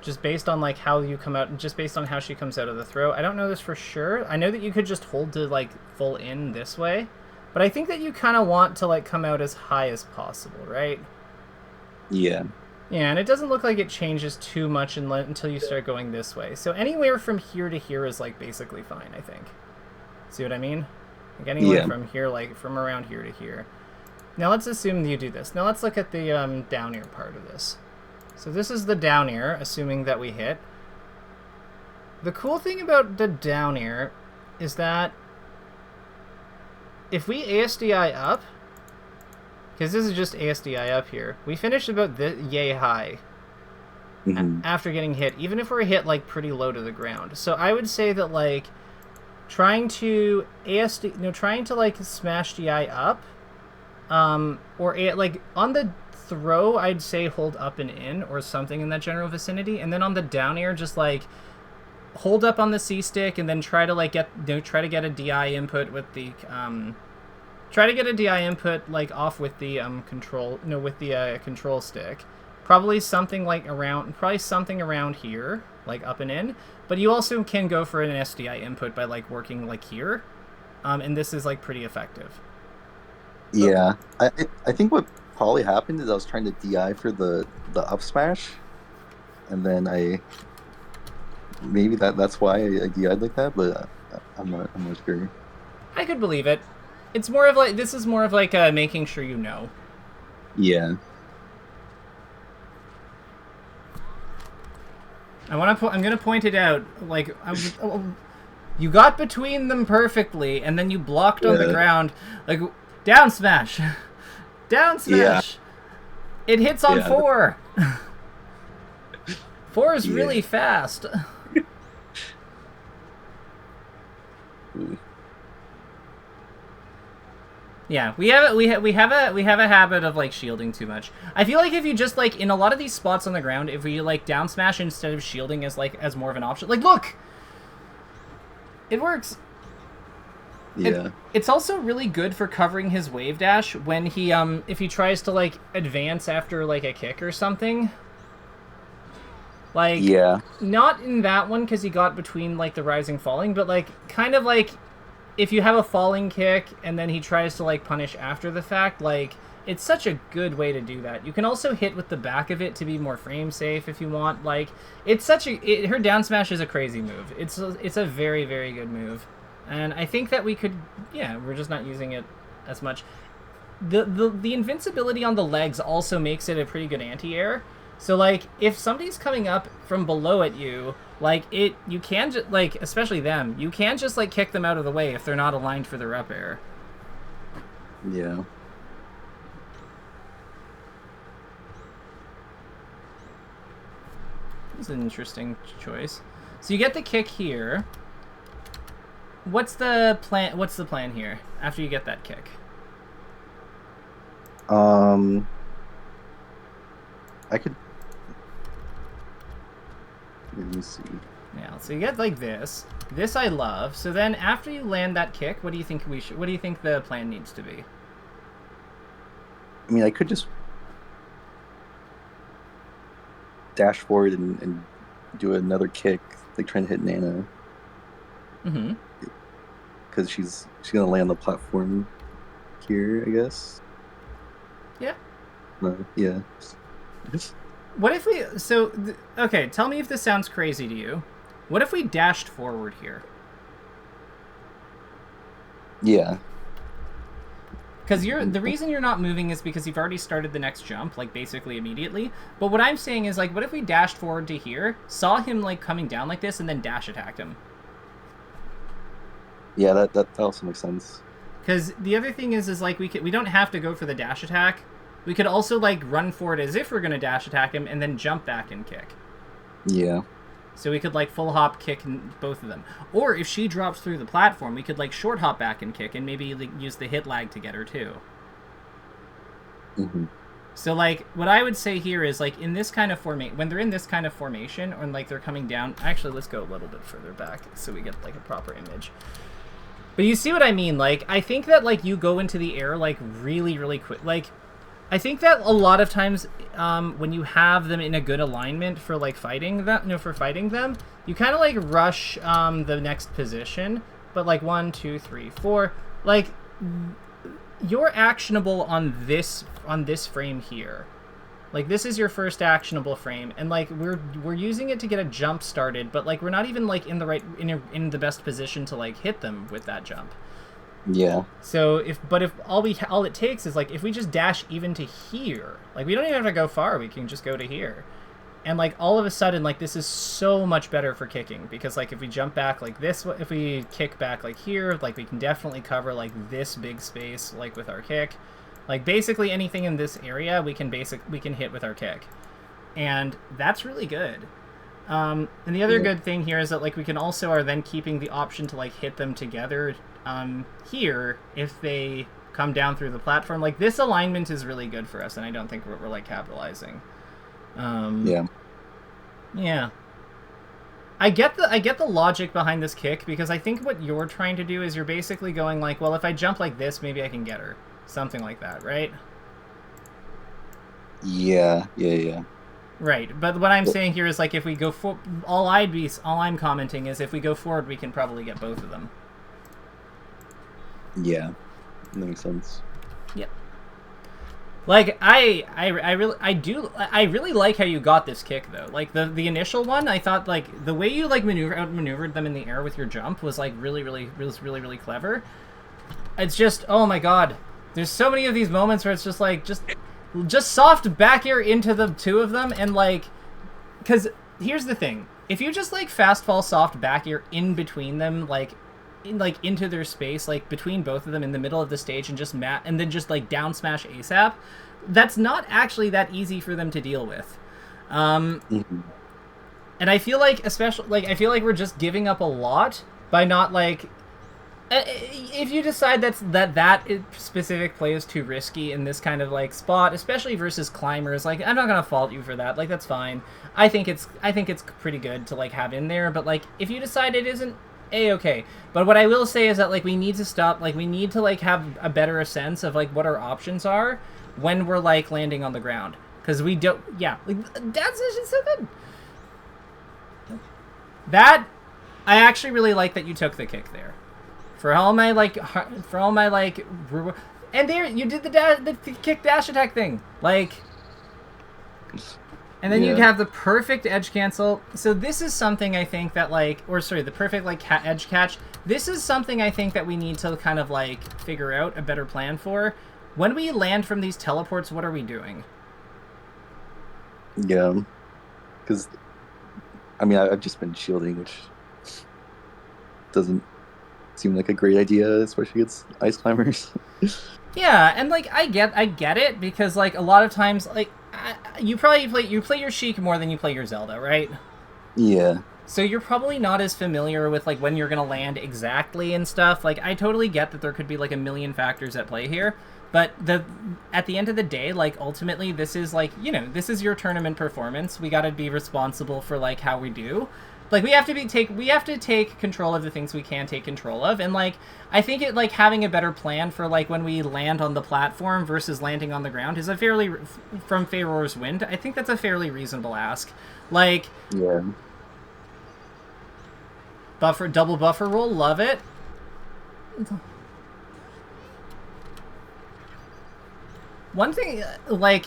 Just based on like how you come out, just based on how she comes out of the throw. I don't know this for sure. I know that you could just hold to like full in this way, but I think that you kind of want to like come out as high as possible, right?
Yeah.
Yeah, and it doesn't look like it changes too much until you start going this way. So anywhere from here to here is like basically fine, I think. See what I mean? Like anywhere from here, like from around here to here. Now let's assume you do this. Now let's look at the down air part of this. So this is the down air, assuming that we hit. The cool thing about the down air is that if we ASDI up, because this is just ASDI up here, we finish about this yay high after getting hit, even if we're hit like pretty low to the ground. So I would say that like trying to like smash DI up, or like on the throw, I'd say hold up and in or something in that general vicinity, and then on the down air, just like hold up on the C stick and then try to like try to get a DI input with the like off with the control stick. Probably something around here, like up and in. But you also can go for an SDI input by like working like here, and this is like pretty effective.
Yeah, I think what probably happened is I was trying to DI for the up smash, and then maybe that's why I DI'd like that, but I'm not sure.
I could believe it. It's more of like, this is more of like making sure you know.
Yeah.
I'm gonna point it out. Like, you got between them perfectly, and then you blocked on the ground. Like, down smash, down smash. Yeah. It hits on 4. 4 is really fast. Yeah, we have a habit of like shielding too much. I feel like if you just like in a lot of these spots on the ground, if we like down smash instead of shielding as more of an option, like look, it works.
Yeah.
It's also really good for covering his wave dash when he if he tries to like advance after like a kick or something. Like, not in that one because he got between like the rising falling, but like kind of like if you have a falling kick and then he tries to like punish after the fact, like it's such a good way to do that. You can also hit with the back of it to be more frame safe if you want. Like it's such a her down smash is a crazy move. It's a very, very good move. And I think that we could, we're just not using it as much. The invincibility on the legs also makes it a pretty good anti-air. So like if somebody's coming up from below at you, like you can just like, especially them, you can just like kick them out of the way if they're not aligned for their up air.
Yeah.
It's an interesting choice. So you get the kick here. What's the plan here after you get that kick?
I could. Let me see.
Yeah, so you get like this. This I love. So then after you land that kick, what do you think the plan needs to be?
I mean, I could just. dash forward and do another kick, like trying to hit Nana.
Mm-hmm.
Because she's gonna land on the platform here, I guess.
Yeah.
Yeah.
What if we... okay, tell me if this sounds crazy to you. What if we dashed forward here?
Yeah.
Because the reason you're not moving is because you've already started the next jump, like, basically immediately. But what I'm saying is, like, what if we dashed forward to here, saw him, like, coming down like this, and then dash attacked him?
Yeah, that also makes sense.
Because the other thing is like, we don't have to go for the dash attack. We could also, like, run forward as if we're going to dash attack him, and then jump back and kick.
Yeah.
So we could, like, full hop kick both of them. Or if she drops through the platform, we could, like, short hop back and kick, and maybe, like, use the hit lag to get her, too.
Mm-hmm.
So, like, what I would say here is, like, in this kind of formation, when they're in this kind of formation, or, like, they're coming down... Actually, let's go a little bit further back so we get, like, a proper image. But you see what I mean? Like, I think that, like, you go into the air, like, really, really quick. Like, I think that a lot of times when you have them in a good alignment for, like, fighting them, you kind of, like, rush the next position. But, like, 1, 2, 3, 4. Like, you're actionable on this frame here. Like, this is your first actionable frame, and, like, we're using it to get a jump started, but, like, we're not even, like, in the best position to, like, hit them with that jump.
Yeah.
So if all it takes is, like, if we just dash even to here, like, we don't even have to go far, we can just go to here. And, like, all of a sudden, like, this is so much better for kicking, because, like, if we jump back like this, if we kick back like here, like, we can definitely cover, like, this big space, like, with our kick. Like, basically anything in this area we can hit with our kick. And that's really good. And the other good thing here is that, like, we can also are then keeping the option to, like, hit them together here if they come down through the platform. Like, this alignment is really good for us, and I don't think we're like, capitalizing.
Yeah.
Yeah. I get the logic behind this kick, because I think what you're trying to do is you're basically going, like, well, if I jump like this, maybe I can get her. Something like that, right?
Yeah.
Right, but what I'm saying here is, like, if we go all I'm commenting is if we go forward, we can probably get both of them.
Yeah, that makes sense.
Yep. Like, I really like how you got this kick, though. Like, the initial one, I thought, like, the way you, like, outmaneuvered them in the air with your jump was, like, really clever. It's just, oh my god. There's so many of these moments where it's just, like, just soft back air into the two of them, and, like, because here's the thing. If you just, like, fast fall soft back air in between them, like, into their space, like, between both of them in the middle of the stage, and just and then just, like, down smash ASAP, that's not actually that easy for them to deal with. And I feel like, we're just giving up a lot by not, like, if you decide that specific play is too risky in this kind of, like, spot, especially versus climbers, like, I'm not gonna fault you for that. Like, that's fine. I think it's pretty good to, like, have in there. But, like, if you decide it isn't, A-okay. But what I will say is that, like, we need to stop. Like, we need to, like, have a better sense of, like, what our options are when we're, like, landing on the ground, because we don't. Yeah, like, that's just so good. That I actually really like that you took the kick there. For all my, like, and there, you did the kick dash attack thing, like, and then you'd have the perfect edge cancel. So this is something I think that, like, the perfect, like, edge catch. This is something I think that we need to kind of, like, figure out a better plan for. When we land from these teleports, what are we doing?
Yeah, because, I mean, I've just been shielding, which doesn't seem like a great idea, especially against ice climbers.
Yeah, and, like, I get it, because, like, a lot of times, like, you probably play your Sheik more than you play your Zelda, right?
Yeah.
So you're probably not as familiar with, like, when you're gonna land exactly and stuff. Like, I totally get that there could be, like, a million factors at play here, but at the end of the day, like, ultimately, this is, like, you know, this is your tournament performance. We gotta be responsible for, like, how we do. Like, we have to take control of the things we can take control of, and, like, I think it, like, having a better plan for, like, when we land on the platform versus landing on the ground is a fairly, from Faeror's Wind, I think that's a fairly reasonable ask. Like,
Yeah.
double buffer roll, love it. One thing, like,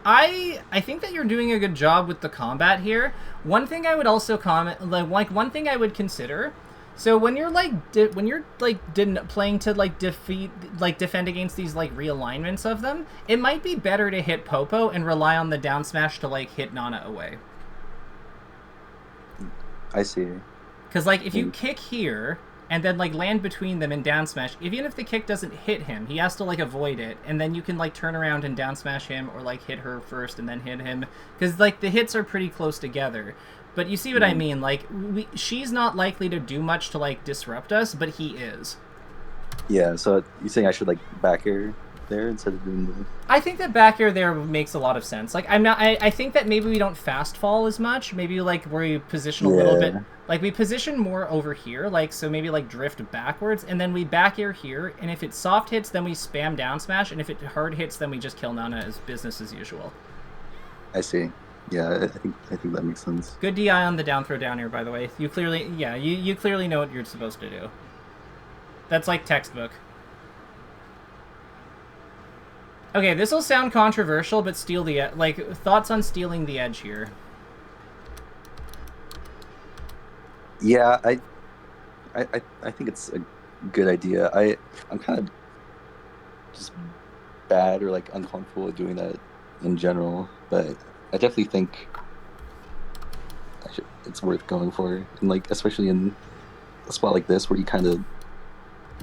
I think that you're doing a good job with the combat here. One thing I would also comment, like one thing I would consider. So when you're playing to like defend against these like realignments of them, it might be better to hit Popo and rely on the down smash to like hit Nana away.
I see.
Because like if you kick here and then like land between them and down smash, even if the kick doesn't hit him, he has to like avoid it, and then you can like turn around and down smash him or like hit her first and then hit him, because like the hits are pretty close together. But you see what I mean? Like she's not likely to do much to like disrupt us, but he is.
Yeah. So you're saying I should like back air there instead of doing the...
I think that back air there makes a lot of sense. Like I think that maybe we don't fast fall as much. Maybe like we position a little bit. Like we position more over here. Like so maybe like drift backwards, and then we back air here. And if it soft hits, then we spam down smash. And if it hard hits, then we just kill Nana as business as usual.
I see. Yeah, I think that makes sense.
Good DI on the down throw down here, by the way. You clearly, yeah, you clearly know what you're supposed to do. That's like textbook. Okay, this will sound controversial, but steal the like thoughts on stealing the edge here.
Yeah, I think it's a good idea. I'm kind of just bad or like uncomfortable with doing that in general, but I definitely think it's worth going for, and like especially in a spot like this where you kind of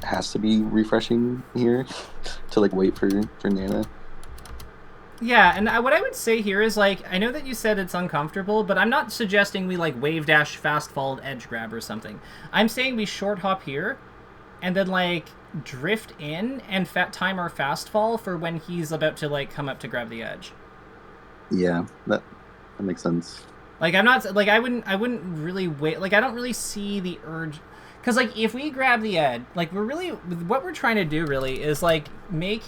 has to be refreshing here to like wait for Nana.
Yeah, and what I would say here is like I know that you said it's uncomfortable, but I'm not suggesting we like wave dash fast fall edge grab or something. I'm saying we short hop here, and then like drift in and time our fast fall for when he's about to like come up to grab the edge.
Yeah, that makes sense.
Like I'm not like I wouldn't really wait. Like I don't really see the urge, because like if we grab the edge, like what we're trying to do really is like make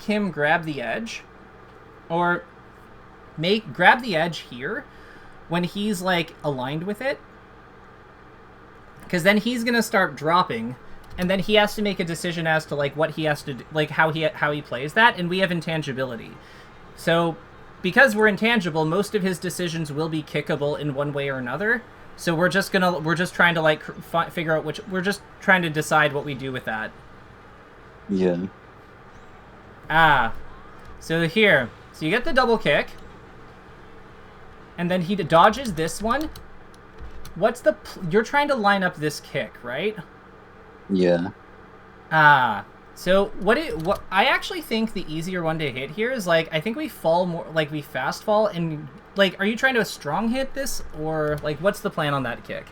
him grab the edge, or grab the edge here when he's like aligned with it, because then he's gonna start dropping, and then he has to make a decision as to like what he has to do, like how he plays that, and we have intangibility. So because we're intangible, most of his decisions will be kickable in one way or another. So we're just trying to like figure out we're just trying to decide what we do with that.
Yeah.
So here, so you get the double kick, and then he dodges this one. What's the you're trying to line up this kick, right?
Yeah.
So what I actually think the easier one to hit here is like I think we fall more, like we fast fall, and like are you trying to strong hit this, or like what's the plan on that kick?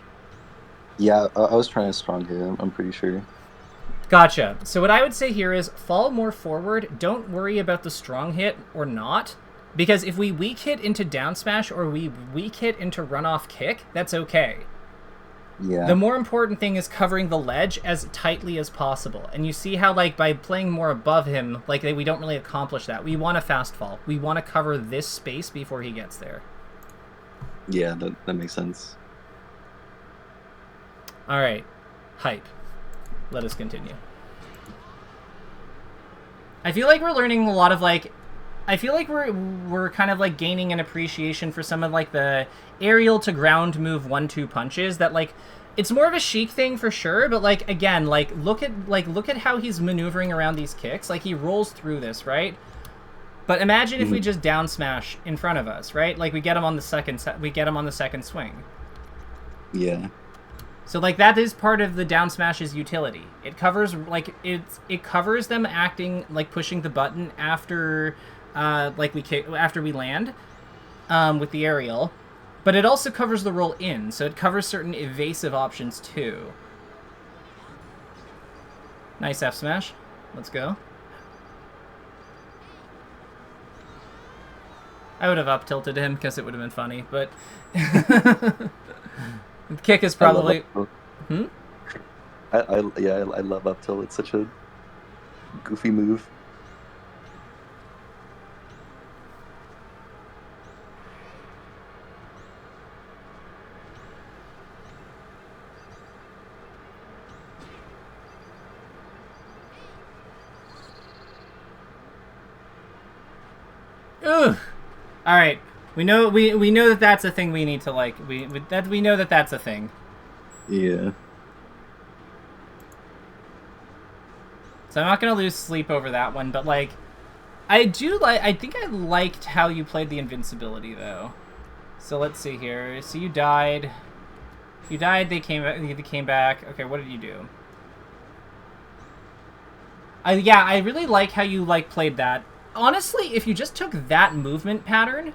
Yeah, I was trying to strong hit. I'm pretty sure.
Gotcha. So what I would say here is fall more forward. Don't worry about the strong hit or not, because if we weak hit into down smash or we weak hit into run off kick, that's okay.
Yeah.
The more important thing is covering the ledge as tightly as possible. And you see how, like, by playing more above him, like, we don't really accomplish that. We want to fast fall. We want to cover this space before he gets there.
Yeah, that makes sense.
All right. Hype. Let us continue. I feel like we're learning a lot of, like... I feel like we're kind of like gaining an appreciation for some of like the aerial to ground move 1-2 punches that like it's more of a chic thing for sure, but like again, like look at how he's maneuvering around these kicks. Like he rolls through this, right? But imagine if we just down smash in front of us, right? Like we get him on the second swing.
Yeah.
So like that is part of the down smash's utility. It covers like it covers them acting like pushing the button after like we kick after we land with the aerial, but it also covers the roll in, so it covers certain evasive options too. Nice F smash. Let's go. I would have up tilted him because it would have been funny, but Kick is
I love
probably...
up
Hmm?
I love up tilt. It's such a goofy move.
Ugh. All right. We know that that's a thing we need to like. We know that that's a thing.
Yeah.
So I'm not gonna lose sleep over that one, but like, I think I liked how you played the invincibility though. So let's see here. So you died. You died. They came back. Okay, what did you do? Yeah, I really like how you like played that. Honestly, if you just took that movement pattern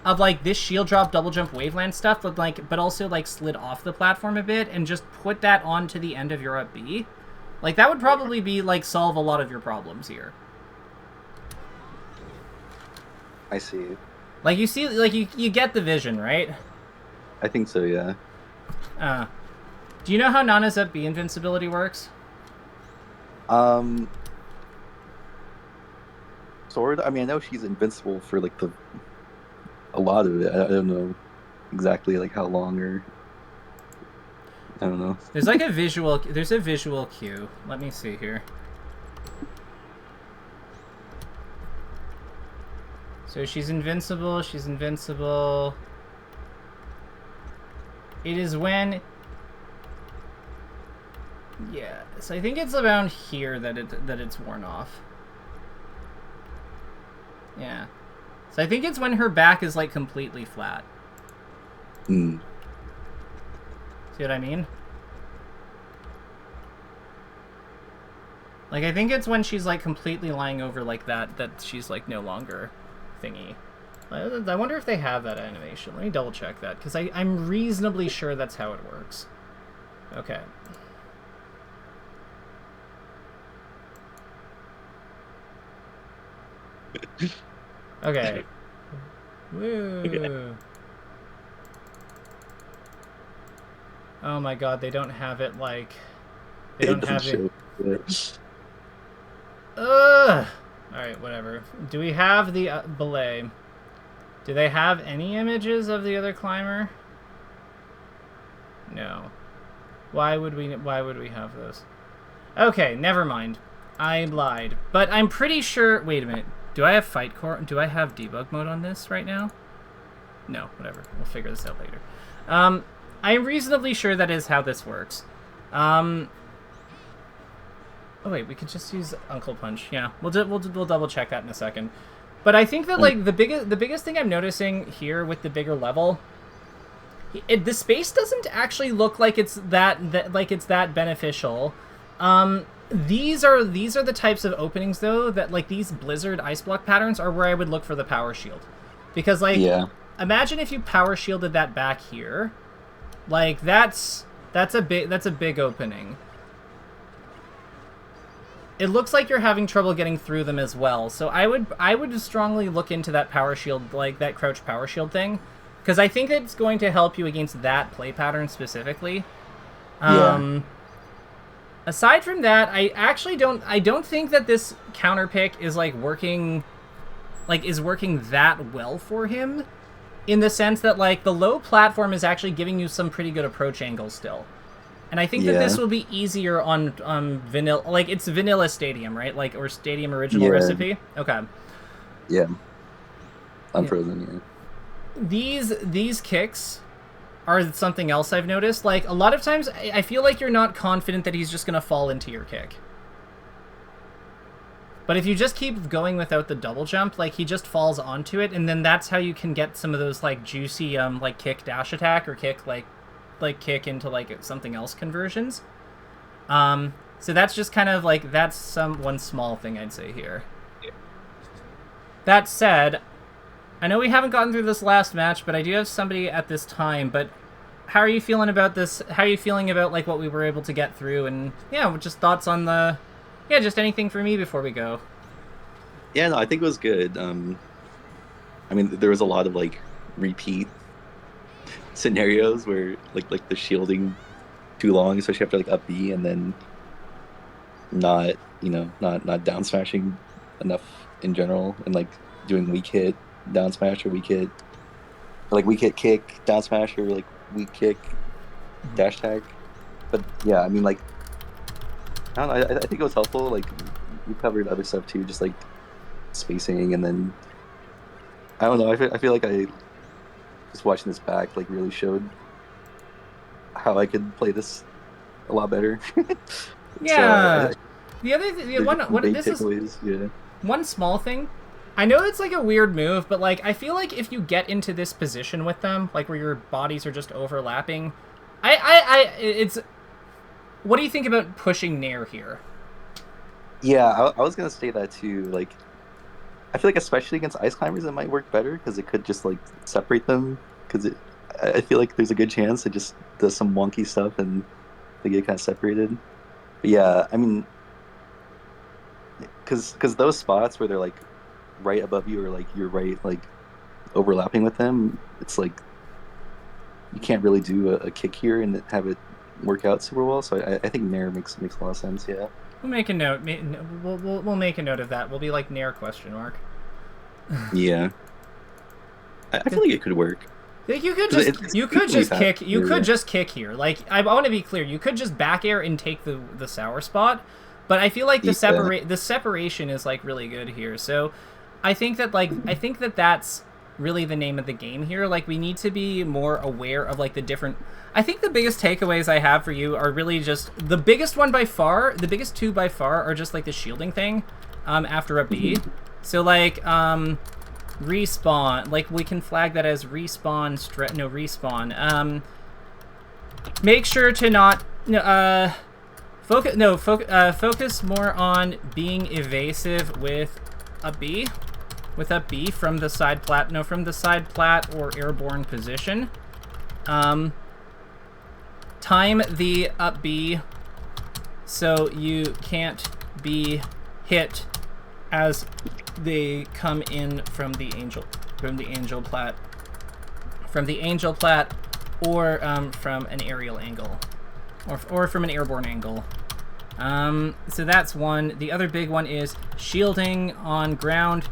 of like this shield drop, double jump, waveland stuff, but also like slid off the platform a bit and just put that onto the end of your up B, like that would probably be like solve a lot of your problems here.
I see.
Like you see, like you get the vision, right?
I think so, yeah.
Do you know how Nana's up B invincibility works?
Sword. I mean, I know she's invincible for like a lot of it. I don't know exactly like how long or I don't know.
There's like a visual. There's a visual cue. Let me see here. So she's invincible. She's invincible. It is when. Yeah. So I think it's around here that it's worn off. Yeah. So I think it's when her back is like completely flat.
Hmm.
See what I mean? Like I think it's when she's like completely lying over like that she's like no longer thingy. I wonder if they have that animation. Let me double check that because I'm reasonably sure that's how it works. Okay. Okay. Woo.
Okay.
Oh my god, they don't have it like... They don't have it... Ugh! Alright, whatever. Do we have the belay? Do they have any images of the other climber? No. Why would we have those? Okay, never mind. I lied. But I'm pretty sure... Wait a minute. Do I have fight core? Do I have debug mode on this right now? No, whatever. We'll figure this out later. I'm reasonably sure that is how this works. Oh wait, we could just use Uncle Punch. Yeah, we'll double check that in a second. But I think that like the biggest thing I'm noticing here with the bigger level, the space doesn't actually look like it's that beneficial. These are the types of openings though that like these blizzard ice block patterns are where I would look for the power shield, because like imagine if you power shielded that back here, like that's a big opening. It looks like you're having trouble getting through them as well, so I would strongly look into that power shield, like that crouch power shield thing, because I think it's going to help you against that play pattern specifically. Aside from that, I don't think that this counter pick is working that well for him, in the sense that like the low platform is actually giving you some pretty good approach angles still. And I think that this will be easier on vanilla, like it's vanilla stadium, right? Like, or stadium original recipe. Okay.
Yeah. Unfrozen. Yeah.
These kicks are something else I've noticed. Like a lot of times, I feel like you're not confident that he's just gonna fall into your kick. But if you just keep going without the double jump, like he just falls onto it, and then that's how you can get some of those like juicy like kick dash attack or kick like kick into like something else conversions. So that's just kind of like, that's one small thing I'd say here. Yeah. That said, I know we haven't gotten through this last match, but I do have somebody at this time. But how are you feeling about this? How are you feeling about like what we were able to get through? And yeah, just thoughts on the, just anything for me before we go.
Yeah, no, I think it was good. I mean, there was a lot of like repeat scenarios where like the shielding too long, especially after like up B, and then not not down smashing enough in general, and like doing weak hit down smash or weak hit like weak hit kick down smash or like weak kick dash tag. But yeah, I mean like I don't know. I think it was helpful. Like we covered other stuff too, just like spacing, and then I don't know. I feel like I just watching this back like really showed how I could play this a lot better.
Yeah.
So,
The other thing,
yeah.
one small thing. I know it's like a weird move, but like I feel like if you get into this position with them, like where your bodies are just overlapping, it's. What do you think about pushing Nair here?
Yeah, I was gonna say that too. Like, I feel like especially against ice climbers, it might work better because it could just like separate them. Because I feel like there's a good chance it just does some wonky stuff and they get kind of separated. But yeah, I mean, because those spots where they're like right above you or like you're right like overlapping with them, it's like you can't really do a kick here and have it work out super well. So I think Nair makes a lot of sense. Yeah.
We'll make a note. We'll make a note of that. We'll be like Nair question mark.
Yeah. I feel like it could work.
Like you could just kick here. Like I want to be clear, you could just back air and take the sour spot, but I feel like the separation is like really good here. So I think that that's really the name of the game here. Like we need to be more aware of like the different. I think the biggest takeaways I have for you are really just the biggest two by far are just like the shielding thing after a B. So like respawn, like we can flag that as respawn make sure to not focus more on being evasive with a B from the side plat or airborne position. Time the up B so you can't be hit as they come in from the angel plat or from an aerial angle or from an airborne angle. So that's one. The other big one is shielding on ground.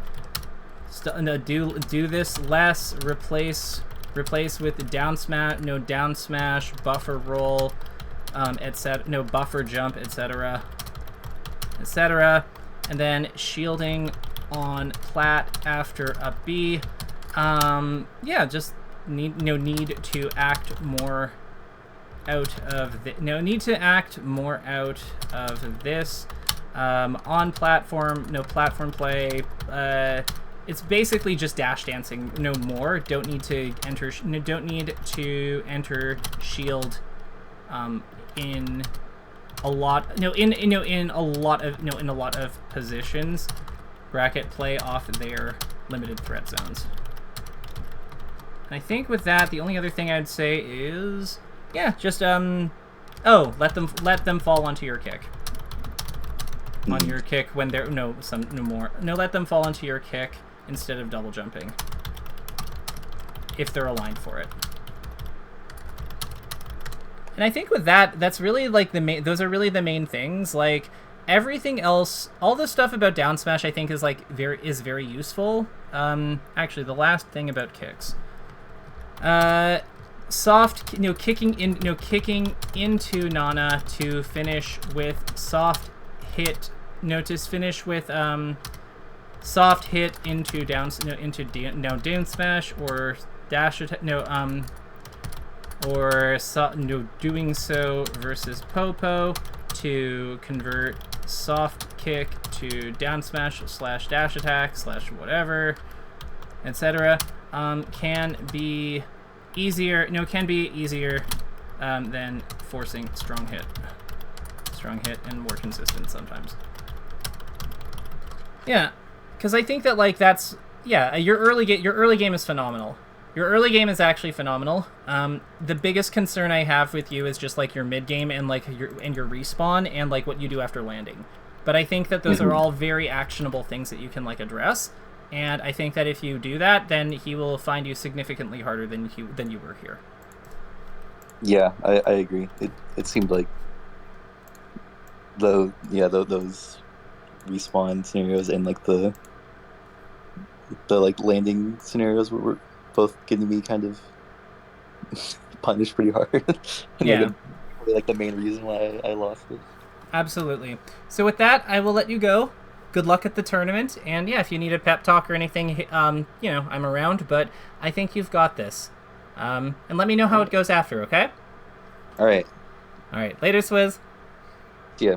Do this less. Replace with down smash, buffer roll, etc. No buffer jump, etc. And then shielding on plat after up B. Yeah, just need to act more out of this. On platform, no platform play. It's basically just dash dancing, no more. Don't need to enter shield in a lot of positions. Bracket play off their limited threat zones. And I think with that, the only other thing I'd say is, yeah, just let them fall onto your kick. On your kick when they're let them fall onto your kick instead of double jumping if they're aligned for it. And I think with that, that's really like those are really the main things. Like everything else, all the stuff about down smash I think is like very useful. Actually the last thing about kicks. Soft, kicking into Nana to finish with soft hit. Notice finish with soft hit into down smash or dash attack. Doing so versus Popo to convert soft kick to down smash / dash attack / whatever, etc. Can be easier than forcing strong hit and more consistent sometimes. Yeah, because I think that like that's your early game is phenomenal. Your early game is actually phenomenal. The biggest concern I have with you is just like your mid game and like your respawn and like what you do after landing. But I think that those are all very actionable things that you can like address. And I think that if you do that, then he will find you significantly harder than you were here.
Yeah, I agree. It seemed like those respawn scenarios and like the like landing scenarios were both getting me kind of punished pretty hard, and like
Yeah.
probably like the main reason why I lost it.
Absolutely. So with that, I will let you go. Good luck at the tournament, and yeah, if you need a pep talk or anything, I'm around. But I think you've got this. And let me know how it goes after. Okay.
All right,
All right. Later, Swiz.
see ya.